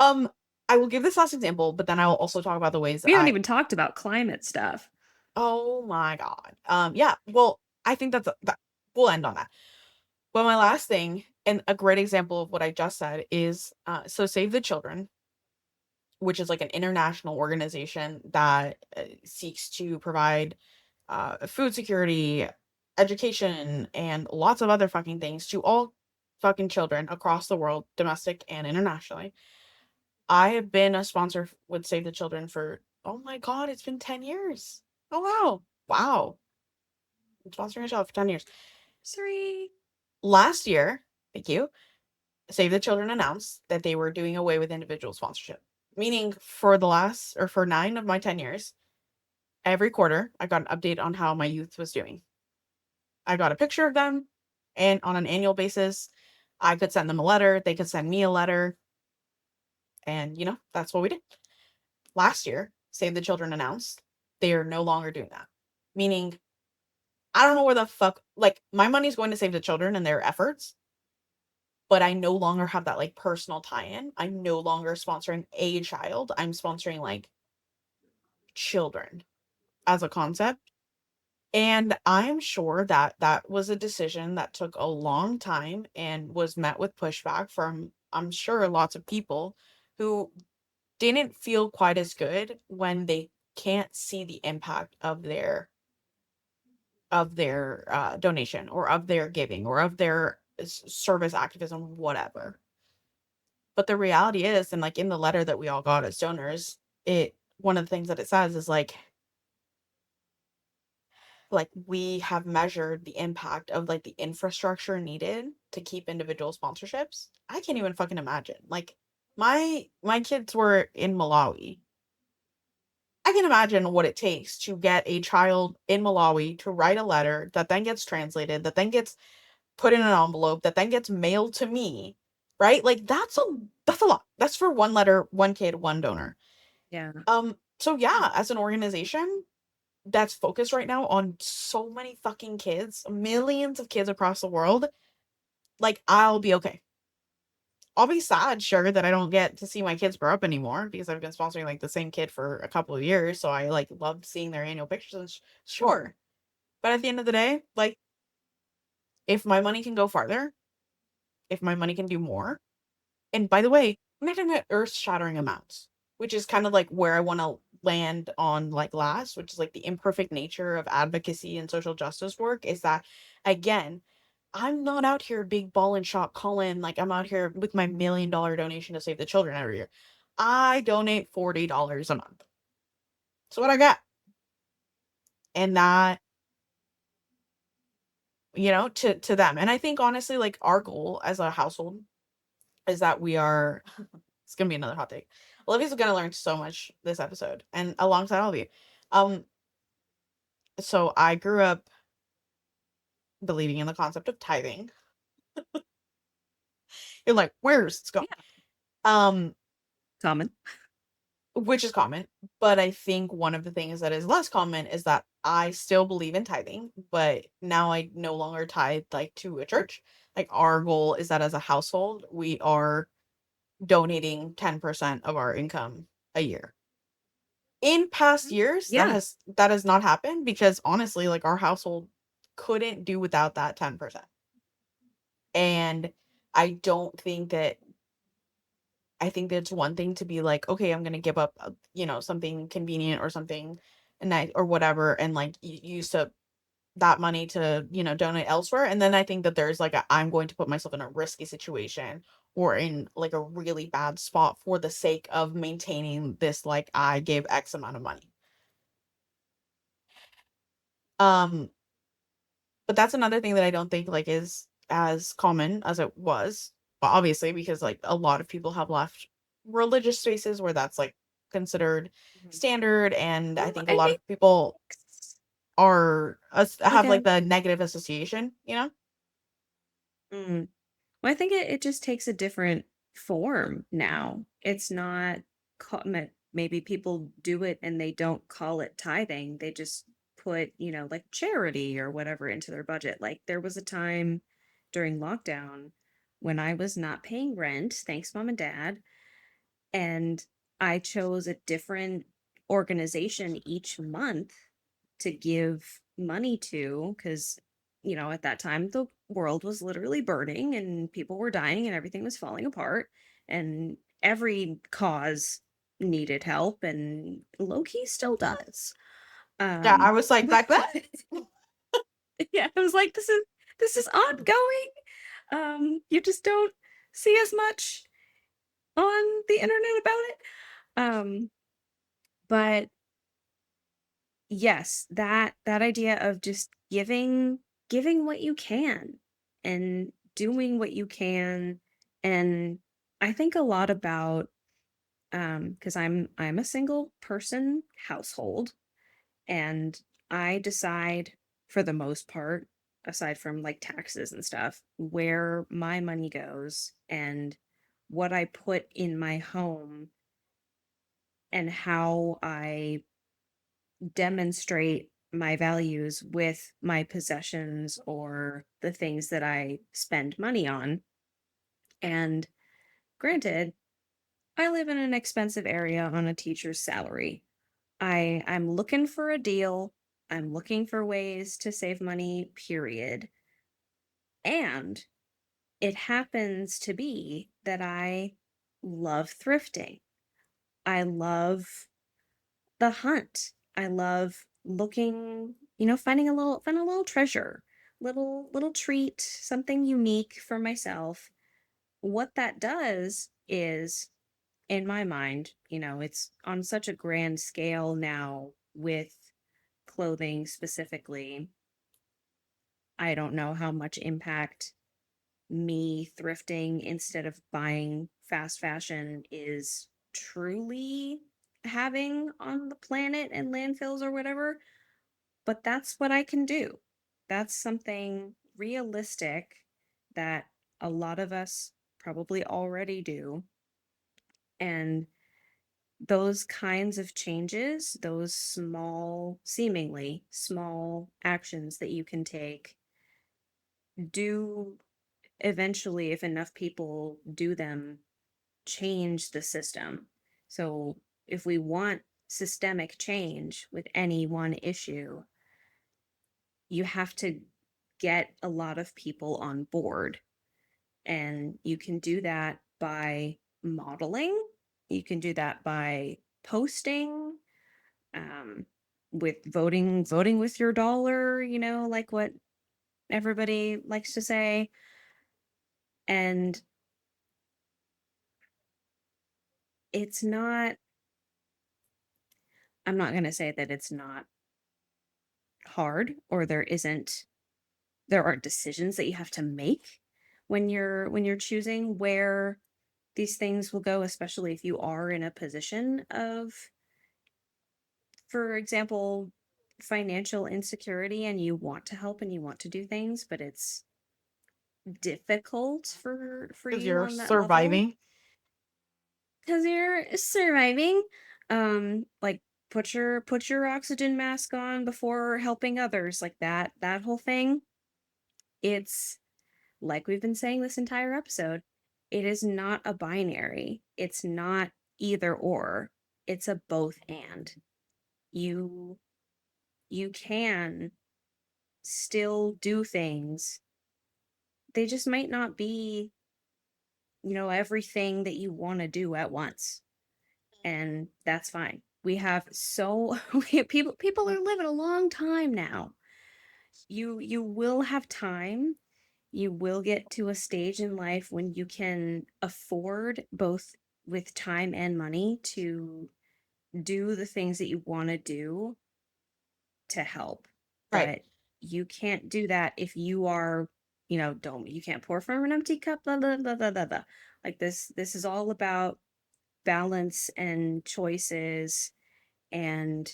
Um, I will give this last example, but then I will also talk about the ways we that haven't even talked about climate stuff. oh my God. Yeah, well, I think that we'll end on that. But my last thing, and a great example of what I just said, is so Save the Children, which is like an international organization that seeks to provide food security, education, and lots of other fucking things to all fucking children across the world, domestic and internationally. I have been a sponsor with Save the Children for Oh my God, it's been 10 years. Oh, wow. Wow. I'm sponsoring a child for 10 years. 3. Last year, thank you, Save the Children announced that they were doing away with individual sponsorship. Meaning for 9 of my 10 years, every quarter, I got an update on how my youth was doing. I got a picture of them, and on an annual basis, I could send them a letter, they could send me a letter, and, that's what we did. Last year, Save the Children announced they are no longer doing that. Meaning, I don't know where the fuck, like, my money's going to Save the Children and their efforts, but I no longer have that, like, personal tie-in. I'm no longer sponsoring a child. I'm sponsoring, like, children as a concept. And I'm sure that that was a decision that took a long time and was met with pushback from, I'm sure, lots of people who didn't feel quite as good when they can't see the impact of their donation or of their giving or of their service activism, whatever. But the reality is, and like in the letter that we all got as donors, it one of the things that it says is like we have measured the impact of like the infrastructure needed to keep individual sponsorships. I can't even fucking imagine. Like my kids were in Malawi. I can imagine what it takes to get a child in Malawi to write a letter that then gets translated, that then gets put in an envelope, that then gets mailed to me, right? Like that's a lot. That's for one letter, one kid, one donor. Yeah. So yeah, as an organization that's focused right now on so many fucking kids, millions of kids across the world, like I'll be okay. I'll be sad, sure, that I don't get to see my kids grow up anymore because I've been sponsoring like the same kid for a couple of years. So I like loved seeing their annual pictures and sure. But at the end of the day, like if my money can go farther, if my money can do more, and by the way, I'm not talking about earth shattering amounts, which is kind of like where I want to land on like last, which is like the imperfect nature of advocacy and social justice work is that again, I'm not out here big ball and shot calling like I'm out here with my $1 million donation to Save the Children every year. I donate $40 a month. That's what I got. And that, to them. And I think honestly, like our goal as a household is that we are it's gonna be another hot take. Olivia's gonna learn so much this episode and alongside all of you. Um, so I grew up believing in the concept of tithing. You're like, where's it's going? Yeah. Um, Common. which is common, but I think one of the things that is less common is that I still believe in tithing, but now I no longer tithe like to a church. Like our goal is that as a household, we are donating 10% of our income a year. In past years, that Yeah. has not happened because honestly, like our household couldn't do without that 10%. And I don't think that I think that's one thing to be like, okay, I'm gonna give up, something convenient or something nice or whatever, and like use that money to donate elsewhere. And then I think that there's like I'm going to put myself in a risky situation or in like a really bad spot for the sake of maintaining this. Like I gave X amount of money. Um, but that's another thing that I don't think like is as common as it was. Well, obviously, because like a lot of people have left religious spaces where that's like considered Mhm. standard, and I Well, think a I lot think of people like have like the negative association, you know? mm, well, I think it just takes a different form now. It's not maybe people do it and they don't call it tithing. They just put, like charity or whatever into their budget. Like there was a time during lockdown when I was not paying rent, thanks mom and dad, and I chose a different organization each month to give money to because, at that time the world was literally burning and people were dying and everything was falling apart and every cause needed help and low key still does. Yeah, I Um, was like but back then. yeah, I was like, this is ongoing. You just don't see as much on the internet about it. Um, but yes, that idea of just giving what you can and doing what you can. And I think a lot about, because I'm a single person household, and I decide, for the most part, aside from like taxes and stuff, where my money goes and what I put in my home and how I demonstrate my values with my possessions or the things that I spend money on. And granted, I live in an expensive area on a teacher's salary. I'm looking for a deal. I'm looking for ways to save money, period. And it happens to be that I love thrifting. I love the hunt. I love looking, finding a little treasure, little treat, something unique for myself. What that does is, in my mind, it's on such a grand scale now with clothing specifically. I don't know how much impact me thrifting instead of buying fast fashion is truly having on the planet and landfills or whatever, but that's what I can do. That's something realistic that a lot of us probably already do. And those kinds of changes, those small, seemingly small actions that you can take, do eventually, if enough people do them, change the system. So if we want systemic change with any one issue, you have to get a lot of people on board. And you can do that by modeling, you can do that by posting, um, with voting with your dollar, like what everybody likes to say. And it's not, I'm not going to say that it's not hard or there are decisions that you have to make when you're choosing where these things will go, especially if you are in a position of, for example, financial insecurity and you want to help and you want to do things, but it's difficult for Because you you're on that level surviving. because you're surviving. Like, put your oxygen mask on before helping others, like that whole thing. It's like we've been saying this entire episode, it is not a binary. It's not either or. It's a both and. You you can still do things. They just might not be, everything that you want to do at once. And that's fine. We have people are living a long time now. You will have time. You will get to a stage in life when you can afford, both with time and money, to do the things that you want to do to help. Right. But you can't do that if you are, don't you can't pour from an empty cup, blah blah blah blah blah blah. Like, this is all about balance and choices and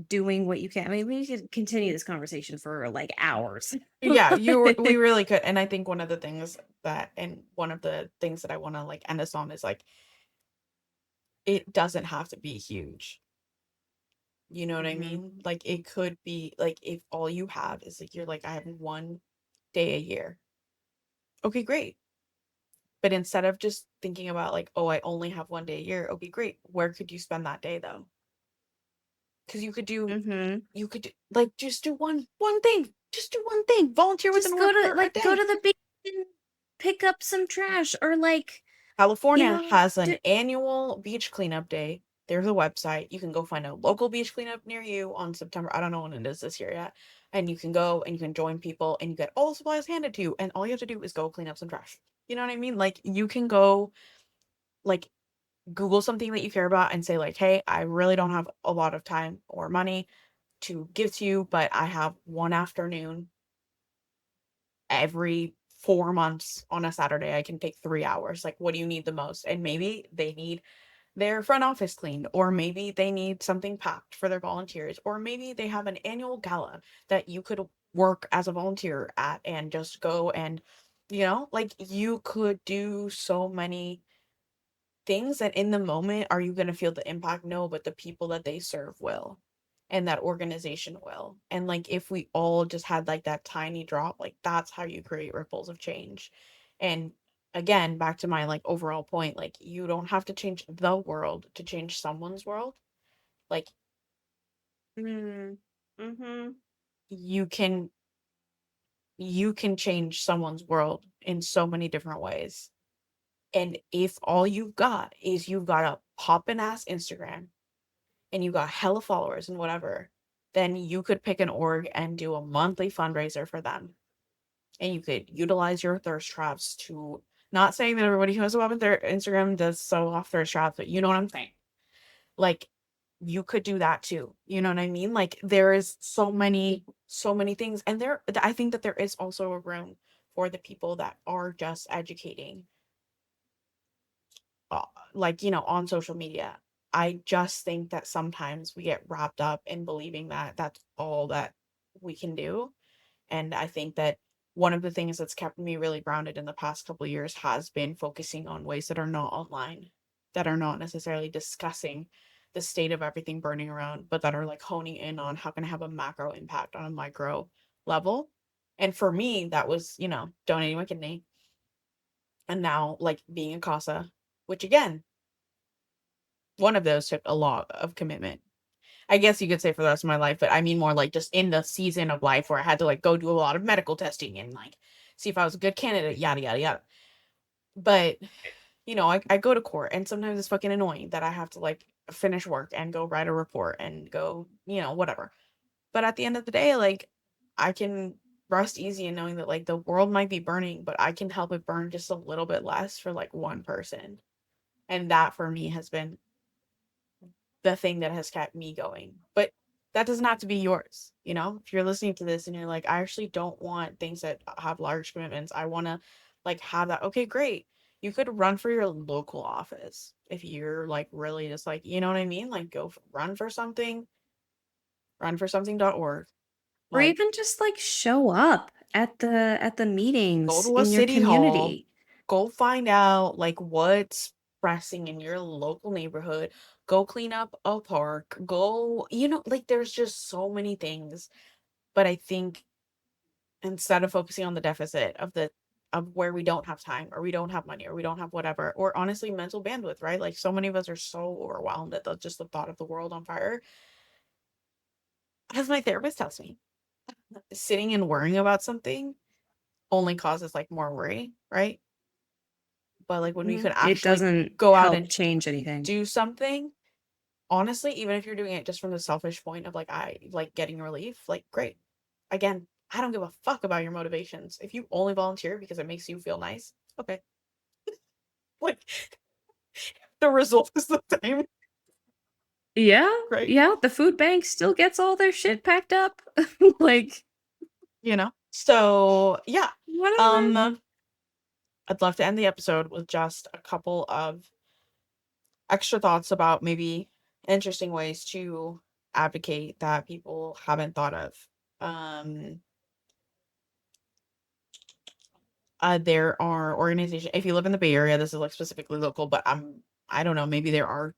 doing what you can. I mean, we could continue this conversation for like hours. Yeah, we really could. And I think one of the things that I want to like end us on is like it doesn't have to be huge. You know what I Mhm. mean? Like it could be like if all you have is like you're like I have one day a year. Okay, great. But instead of just thinking about like, oh, I only have one day a year. Okay, great. Where could you spend that day though? Because Mhm. you could like just do one thing. Just do one thing. Volunteer with an Just order a go day. to the beach and pick up some trash, or like, California has an do, annual beach cleanup day. There's a website. You can go find a local beach cleanup near you on September. I don't know when it is this year yet. And you can go and you can join people and you get all the supplies handed to you. And all you have to do is go clean up some trash. You know what I mean? Like you can go like Google something that you care about and say like, "Hey, I really don't have a lot of time or money to give to you, but I have one afternoon every 4 months on a Saturday. I can take 3 hours. Like, what do you need the most?" And maybe they need their front office cleaned, or maybe they need something packed for their volunteers, or maybe they have an annual gala that you could work as a volunteer at and just go and, like, you could do so many things that in the moment, are you going to feel the impact? No, but the people that they serve will. And that organization will. And like if we all just had like that tiny drop, like that's how you create ripples of change. And again, back to my like overall point, like you don't have to change the world to change someone's world. Like Mm. Mhm. you can you can change someone's world in so many different ways. And if all you've got is you've got a poppin' ass Instagram and you got hella followers and whatever, then you could pick an org and do a monthly fundraiser for them. And you could utilize your thirst traps to, not saying that everybody who has a web and their Instagram does so off thirst traps, but you know what I'm saying. Like you could do that too. You know what I mean? Like there is so many things. And I think that there is also a room for the people that are just educating uh, like, on social media. I just think that sometimes we get wrapped up in believing that that's all that we can do. And I think that one of the things that's kept me really grounded in the past couple of years has been focusing on ways that are not online, that are not necessarily discussing the state of everything burning around, but that are like honing in on how can I have a macro impact on a micro level. And for me, that was, donating my kidney and now like being a CASA, which again, one of those took a lot of commitment. I guess you could say for the rest of my life, but I mean more like just in the season of life where I had to like go do a lot of medical testing and like see if I was a good candidate, yada yada yada. But I go to court and sometimes it's fucking annoying that I have to like finish work and go write a report and go, whatever. But at the end of the day, like I can rest easy in knowing that like the world might be burning, but I can help it burn just a little bit less for like one person. And that for me has been the thing that has kept me going. But that doesn't have to be yours. If you're listening to this and you're like, I actually don't want things that have large commitments. I want to like have that. Okay, great. You could run for your local office if you're like really just like, you know what I mean? Like run for something, run for something.org. Or Like even just like show up at the go meetings to a in your city hall, community. go find out like what's pressing in your local neighborhood, go clean up a park, go, like there's just so many things. But I think instead of focusing on the deficit of where we don't have time or we don't have money or we don't have whatever, or honestly mental bandwidth, right? Like so many of us are so overwhelmed at just the thought of the world on fire. As my therapist tells me, sitting and worrying about something only causes like more worry, right? But like when we could Mhm. It actually doesn't go out help and change anything. do something, honestly, even if you're doing it just from the selfish point of like I like getting relief, like great. Again, I don't give a fuck about your motivations. If you only volunteer because it makes you feel nice, okay. Like the result is the same, Yeah, right? yeah, the food bank still gets all their shit packed up. Like, So yeah. whatever. Um I'd love to end the episode with just a couple of extra thoughts about maybe interesting ways to advocate that people haven't thought of. Um there are organizations if you live in the Bay Area, this is like specifically local, but I don't know, maybe there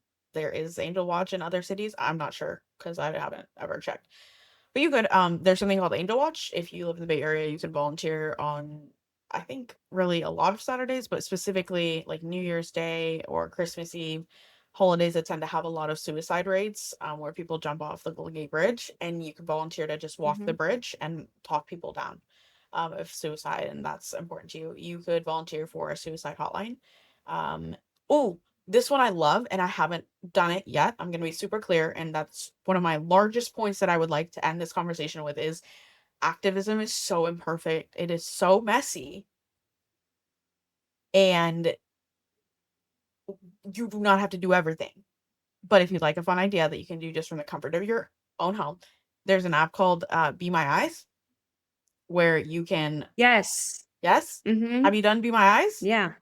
is Angel Watch in other cities. I'm not sure because I haven't ever checked. But you could there's something called Angel Watch. If you live in the Bay Area, you can volunteer on I think really a lot of Saturdays, but specifically like New Year's Day or Christmas Eve, holidays that tend to have a lot of suicide rates, where people jump off the Golden Gate Bridge, and you can volunteer to just walk the Mhm. bridge and talk people down of suicide, and that's important to you. You could volunteer for a suicide hotline. Oh, this one I love, and I haven't done it yet. I'm gonna be super clear, and that's one of my largest points that I would like to end this conversation with is activism is so imperfect. It is so messy. And you do not have to do everything. But if you'd like a fun idea that you can do just from the comfort of your own home, there's an app called Be My Eyes where you can. Yes. Yes? Mhm. Have you done Be My Eyes? Yeah.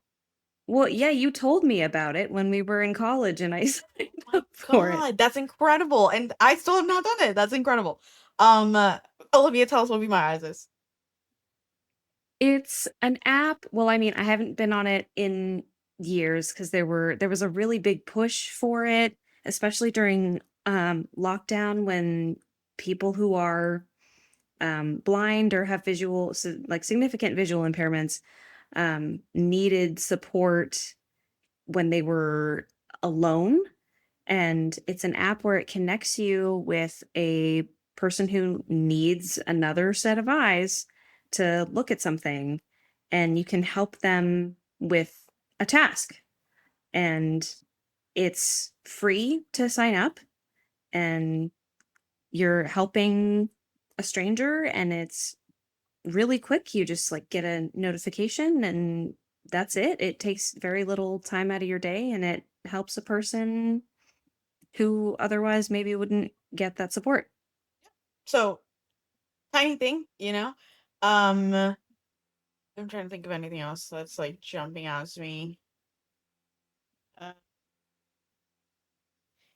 Well, yeah, you told me about it when we were in college and I signed My up for it. God, that's incredible. And I still have not done it. That's incredible. Olivia, tell us what Be My Eyes is. It's an app. Well, I mean, I haven't been on it in years because there was a really big push for it, especially during lockdown when people who are blind or have like significant visual impairments needed support when they were alone. And it's an app where it connects you with a person who needs another set of eyes to look at something, and you can help them with a task. And it's free to sign up, and you're helping a stranger, and it's really quick. You just like get a notification and that's it. It takes very little time out of your day and it helps a person who otherwise maybe wouldn't get that support. So, tiny thing, you know? Um, I'm trying to think of anything else that's like jumping out to me. Uh,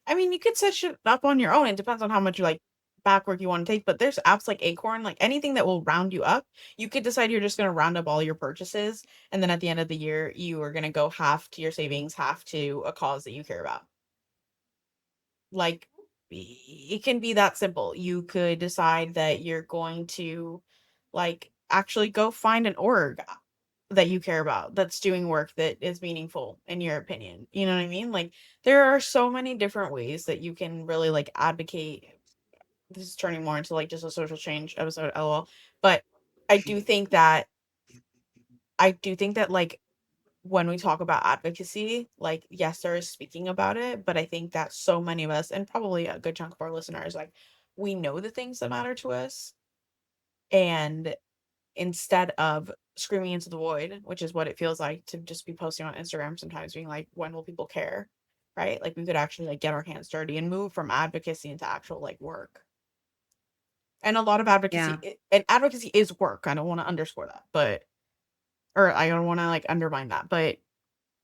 I mean, you could set shit up on your own. It depends on how much like back work you want to take. But there's apps like Acorn, like anything that will round you up. You could decide you're just going to round up all your purchases, and then at the end of the year, you are going to go half to your savings, half to a cause that you care about. Like, it can be that simple. You could decide that you're going to, like, actually go find an org that you care about that's doing work that is meaningful in your opinion. You know what I mean? Like, there are so many different ways that you can really like advocate. This is turning more into like just a social change episode, lol. But I do think that like when we talk about advocacy, like, yes, there is speaking about it, but I think that so many of us, and probably a good chunk of our listeners, like, we know the things that matter to us. And instead of screaming into the void, which is what it feels like to just be posting on Instagram sometimes, being like, when will people care? Right? Like, we could actually like get our hands dirty and move from advocacy into actual like work. And a lot of Yeah. and advocacy is work. I don't want to underscore that, but, or I don't want to like undermine that, but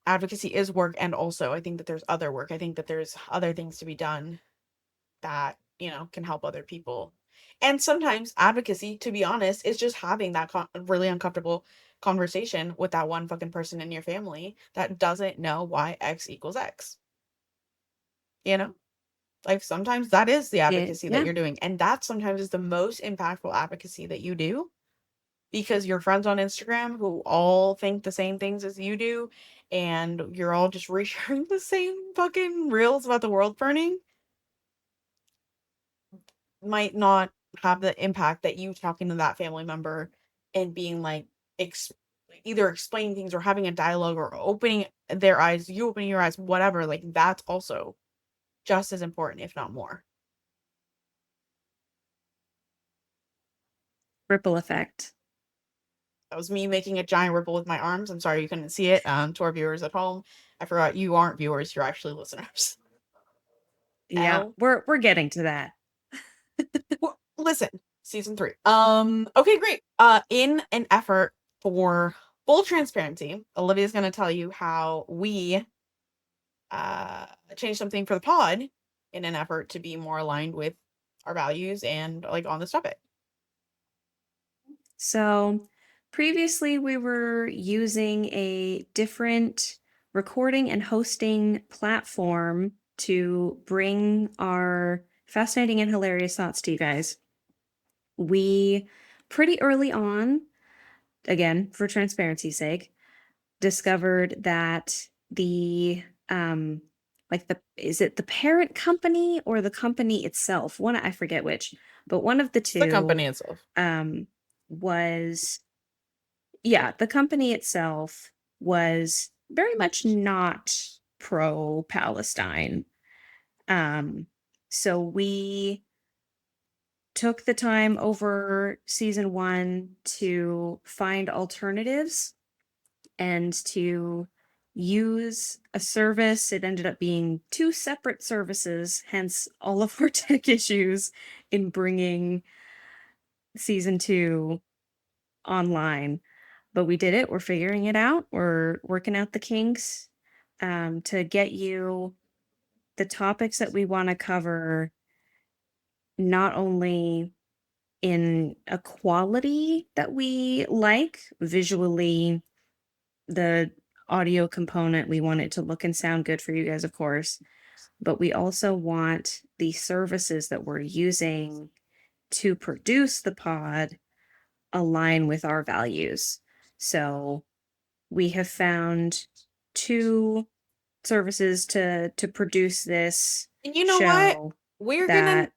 advocacy is work. And also I think that there's other work. I think that there's other things to be done that, can help other people. And sometimes advocacy, to be honest, is just having that really uncomfortable conversation with that one fucking person in your family that doesn't know why X equals X. You know? Like, sometimes that is the advocacy that Yeah. you're doing. And that sometimes is the most impactful advocacy that you do, because your friends on Instagram who all think the same things as you do, and you're all just resharing the same fucking reels about the world burning, might not have the impact that you talking to that family member and being like, ex- either explaining things or having a dialogue or opening their eyes, you opening your eyes, whatever. Like, that's also just as important, if not more. Ripple effect. That was me making a giant ripple with my arms. I'm sorry you couldn't see it. To our viewers at home, I forgot you aren't viewers; you're actually listeners. Yeah. L. We're getting to that. Well, listen, season 3. Okay, great. In an effort for full transparency, Olivia's going to tell you how we changed something for the pod in an effort to be more aligned with our values and like on this topic. So previously, we were using a different recording and hosting platform to bring our fascinating and hilarious thoughts to you guys. We pretty early on, again, for transparency's sake, discovered that the like the is it the parent company or the company itself? One, I forget which, but one of the It's the two company itself. um was, yeah, the company itself was very much not pro Palestine. Um, so we took the time over season one to find alternatives and to use a service. It ended up being 2 separate services, hence all of our tech issues in bringing season 2 online. But we did it. We're figuring it out. We're working out the kinks to get you the topics that we want to cover, not only in a quality that we like visually, the audio component, we want it to look and sound good for you guys, of course, but we also want the services that we're using to produce the pod align with our values. So we have found 2 services to produce this And you know what? show We're gonna that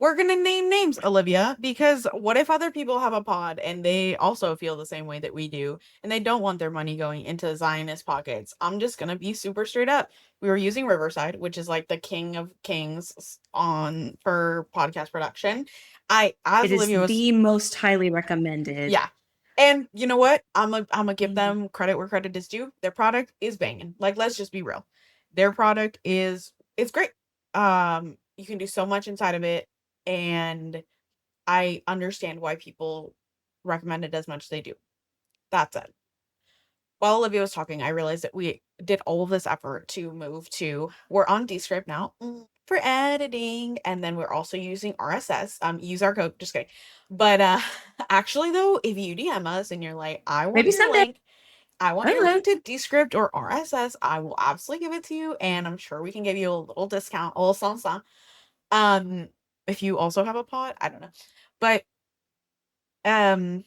we're gonna name names, Olivia, because what if other people have a pod and they also feel the same way that we do, and they don't want their money going into Zionist pockets? I'm just gonna be super straight up. We were using Riverside, which is like the king of kings on for podcast production. As it is Olivia was, the most highly recommended. yeah. And you know what? I'm gonna give Mhm. them credit where credit is due. Their product is banging. Like, let's just be real. Their product is it's great. You can do so much inside of it, and I understand why people recommend it as much as they do. That said, while Olivia was talking, I realized that we did all of this effort to move to we're on Descript now for editing, and then we're also using RSS. Use our code, just kidding. But actually though, if you DM us and you're like, Maybe someday. I want your Okay. link to Descript or RSS, I will absolutely give it to you, and I'm sure we can give you a little discount, a little something. Um, if you also have a pod, I don't know. But um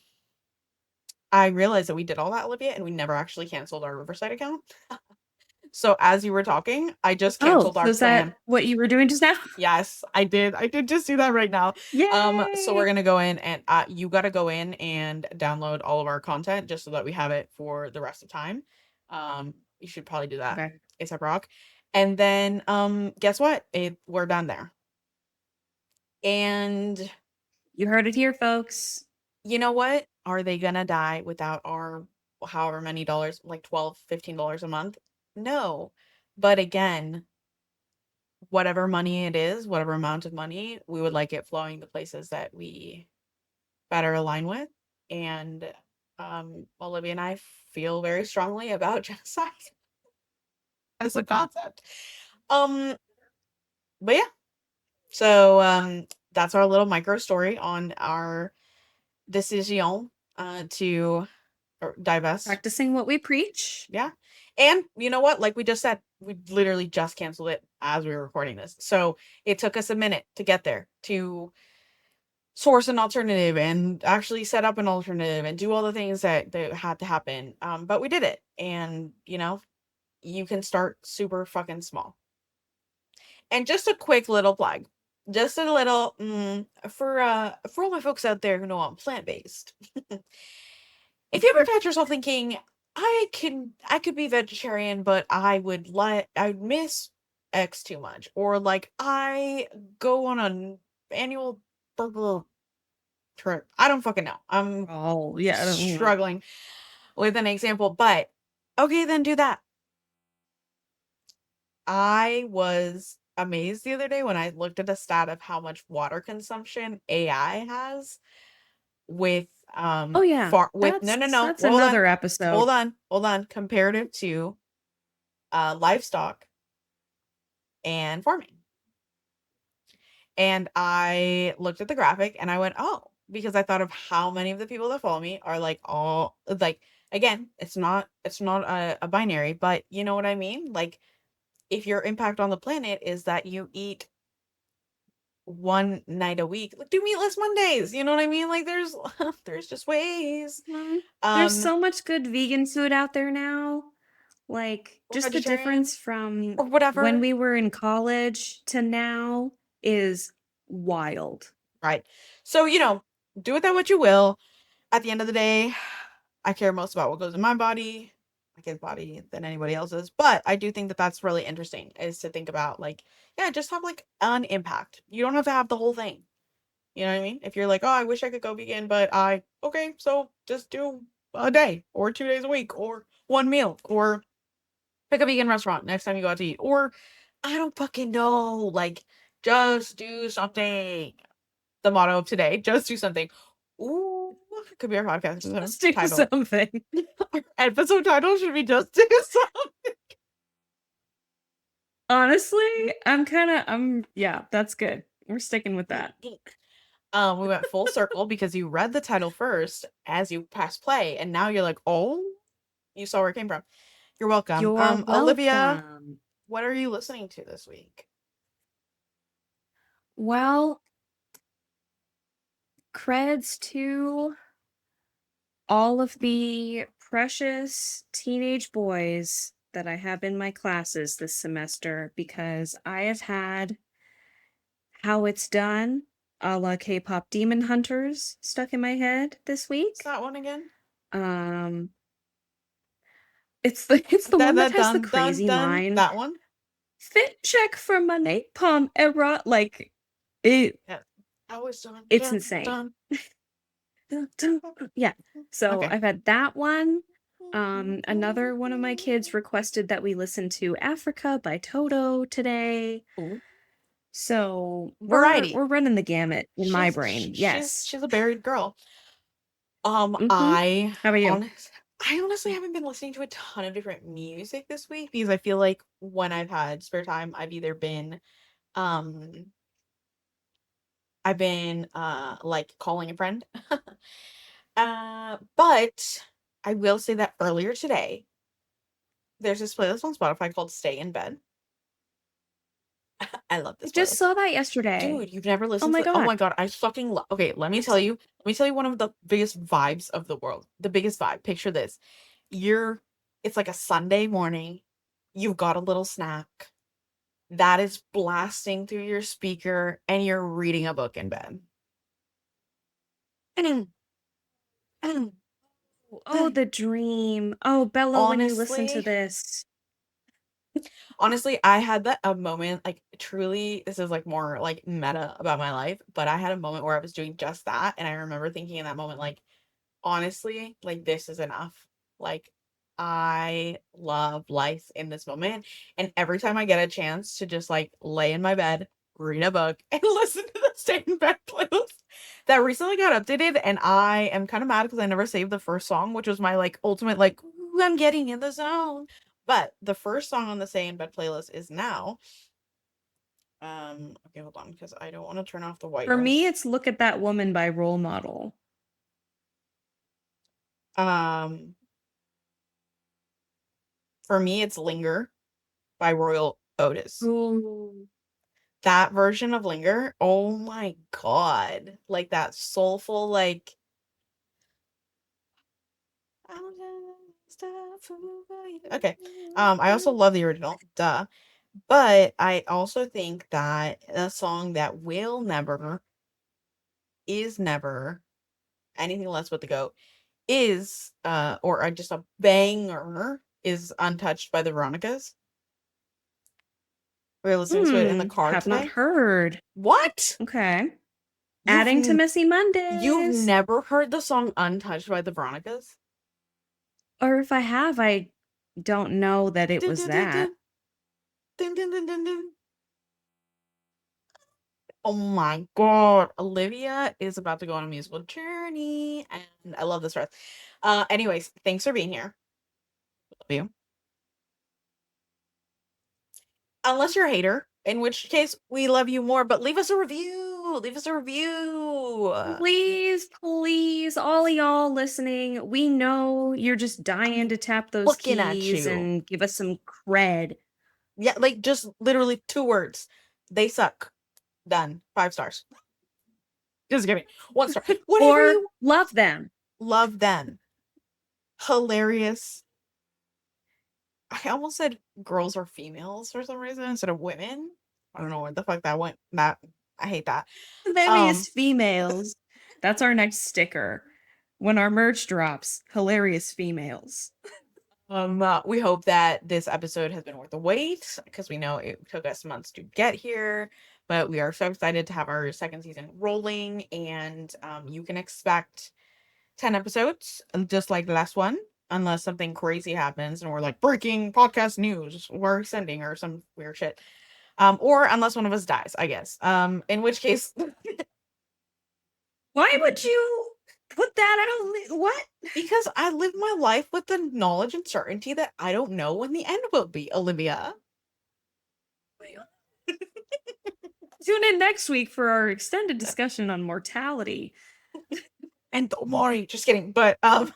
I realized that we did all that, Olivia, and we never actually canceled our Riverside account. So as you were talking, I just Oh, canceled so our is that plan. what you were doing just now? Yes, I did. I did just do that right now. So we're Yay! gonna go in and you gotta go in and download all of our content just so that we have it for the rest of time. You should probably do that. Okay. ASAP Rock. And then guess what? We're done there. And You heard it here, folks. you know what? Are they gonna die without our however many dollars, like 12, $15 a month? No. But again, whatever money it is, whatever amount of money, we would like it flowing to places that we better align with. And Olivia and I feel very strongly about genocide as a concept. Um, but yeah, so that's our little micro story on our decision to divest. Practicing what we preach. Yeah. And you know what? Like we just said, we literally just canceled it as we were recording this. So it took us a minute to get there, to source an alternative and actually set up an alternative and do all the things that had to happen. But we did it. And you can start super fucking small. And just a quick little plug. Just a little for all my folks out there who know I'm plant-based. If you ever catch yourself thinking, I could be vegetarian, but I would miss X too much. Or like I go on an annual burger trip. I don't fucking know. I'm Oh, yeah. I don't. struggling with an example, but okay, then do that. I was amazed the other day when I looked at a stat of how much water consumption AI has with Oh, yeah. far with no, That's another episode. hold on comparative to livestock and farming. And I looked at the graphic and I went, oh, because I thought of how many of the people that follow me are like all like again, it's not a binary, but you know what I mean? Like if your impact on the planet is that you eat one night a week, like do meatless Mondays. You know what I mean? Like there's there's just ways. There's Um so much good vegan food out there now. Like, or just the vegetarian difference from or when whatever. we were in college to now is wild. Right. So, do with that what you will. At the end of the day, I care most about what goes in my kid's body, than anybody else's. But I do think that that's really interesting is to think about, like, yeah, just have like an impact. You don't have to have the whole thing. You know what I mean? If you're like, oh, I wish I could go vegan, but okay, so just do a day or 2 days a week or one meal or Pick a vegan restaurant next time you go out to eat. Or I don't fucking know. Like, just do something. The motto of today, just do something. Ooh, could be our podcast Let's do title. something. Our episode title should be just do something. Honestly, yeah, that's good. We're sticking with that. We went full circle because you read the title first as you press play, and now you're like, oh, you saw where it came from. You're welcome. You're Olivia, welcome. what are you listening to this week? Well, creds to all of the precious teenage boys that I have in my classes this semester because I have had How It's Done a la K-pop Demon Hunters stuck in my head this week. What's that one again? It's the one that has the crazy line. That one? Fit check for my napalm era. Like it. Yeah. I was done. It's insane. Yeah. So Okay. I've had that one. Another one of my kids requested that we listen to Africa by Toto today. Ooh. So Variety. we're running the gamut in my brain. Yes. She's a buried girl. How about you? I honestly haven't been listening to a ton of different music this week because I feel like when I've had spare time, I've either been like calling a friend. But I will say that earlier today, there's this playlist on Spotify called Stay in Bed. I love this I just playlist. saw that yesterday. Dude, you've never Oh listened my to it? god. Oh my god, I fucking love. Okay, let me tell you one of the biggest vibes of the world. The biggest vibe. Picture this. It's like a Sunday morning. You've got a little snack that is blasting through your speaker and you're reading a book in bed. Oh, the dream. Oh, Bella, when you listen to Honestly, this. honestly, I had that a moment, like truly, this is like more like meta about my life, but I had a moment where I was doing just that, and I remember thinking in that moment, like, honestly, like this is enough. Like, I love life in this moment, and every time I get a chance to just like lay in my bed, read a book, and listen to the Stay in Bed playlist that recently got updated, and I am kind of mad because I never saved the first song, which was my like ultimate like, "Ooh, I'm getting in the zone." But the first song on the Stay in Bed playlist is now. Okay, hold on, because I don't want to turn off the white For me, noise. it's Look at That Woman by Role Model. For me, it's Linger by Royal Otis. Ooh. That version of Linger, oh my god. Like that soulful, like okay. I also love the original, duh. But I also think that a song that will never, is never anything less but the GOAT is just a banger is Untouched by the Veronicas. We were listening to it in the car Have not today. heard. What? Okay. Adding to Messy You've Mondays. never heard the song Untouched by the Veronicas? Or if I have, I don't know that it Dun, was dun, dun, that. dun. Dun, dun, dun, dun, dun. Oh my god, Olivia is about to go on a musical journey, and I love this rest. Anyways, thanks for being here. Love you. Unless you're a hater, in which case we love you more, but leave us a review. Leave us a review. Please, please, all of y'all listening, we know you're just dying to tap those Looking at keys you. and give us some cred. Yeah, like just literally 2 words. They suck. Done. 5 stars. Just kidding. 1 star. Whatever Or you love them. love them. Hilarious. I almost said girls or females for some reason instead of women. I don't know where the fuck that went. That I hate that. Hilarious females. That's our next sticker. When our merch drops, hilarious females. We hope that this episode has been worth the wait because we know it took us months to get here, but we are so excited to have our second season rolling, and you can expect 10 episodes, just like the last one. unless something crazy happens and we're like breaking podcast news, we're extending or some weird shit. Or unless one of us dies, I guess. In which case, Why would you put that out? What? because I live my life with the knowledge and certainty that I don't know when the end will be, Olivia. Tune in next week for our extended discussion on mortality. And don't worry, just kidding. But I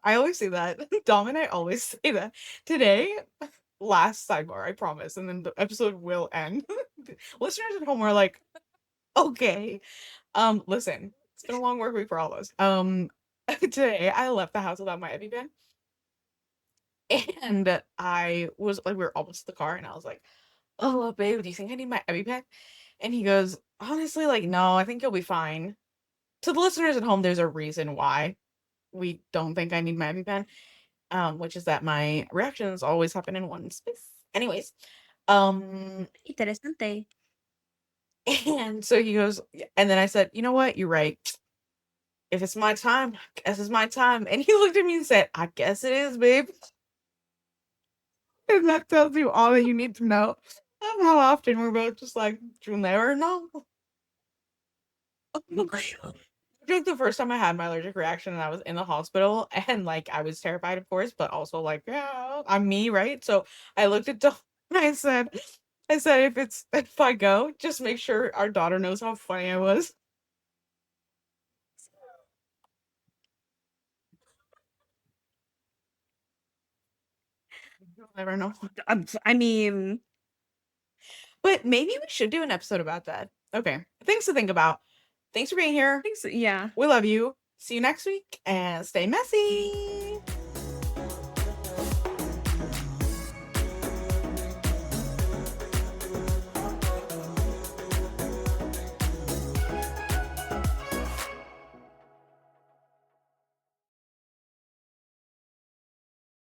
I always say that. Dom and I always say that. Today, last sidebar, I promise, and then the episode will end. Listeners at home are like, okay. Listen, it's been a long work week for all of us. Today I left the house without my EpiPen. And I was like, we were almost at the car, and I was like, "Oh, babe, do you think I need my EpiPen?" And he goes, "Honestly, like, no, I think you'll be fine." To the listeners at home, there's a reason why we don't think I need my EpiPen, which is that my reactions always happen in one space. Anyways, um, Interesante. and so he goes, and then I said, "You know what? You're right. If it's my time, I guess it's my time." And he looked at me and said, "I guess it is, babe." And that tells you all that you need to know of how often we're both just like, "You'll never know." I think the first time I had my allergic reaction and I was in the hospital and like I was terrified, of course, but also like, yeah, I'm me, right? So I looked at Dawn and I said, if I go, just make sure our daughter knows how funny I was. You'll never know. I mean, But maybe we should do an episode about that. Okay. Things to think about. Thanks for being here. yeah. We love you. See you next week and stay messy.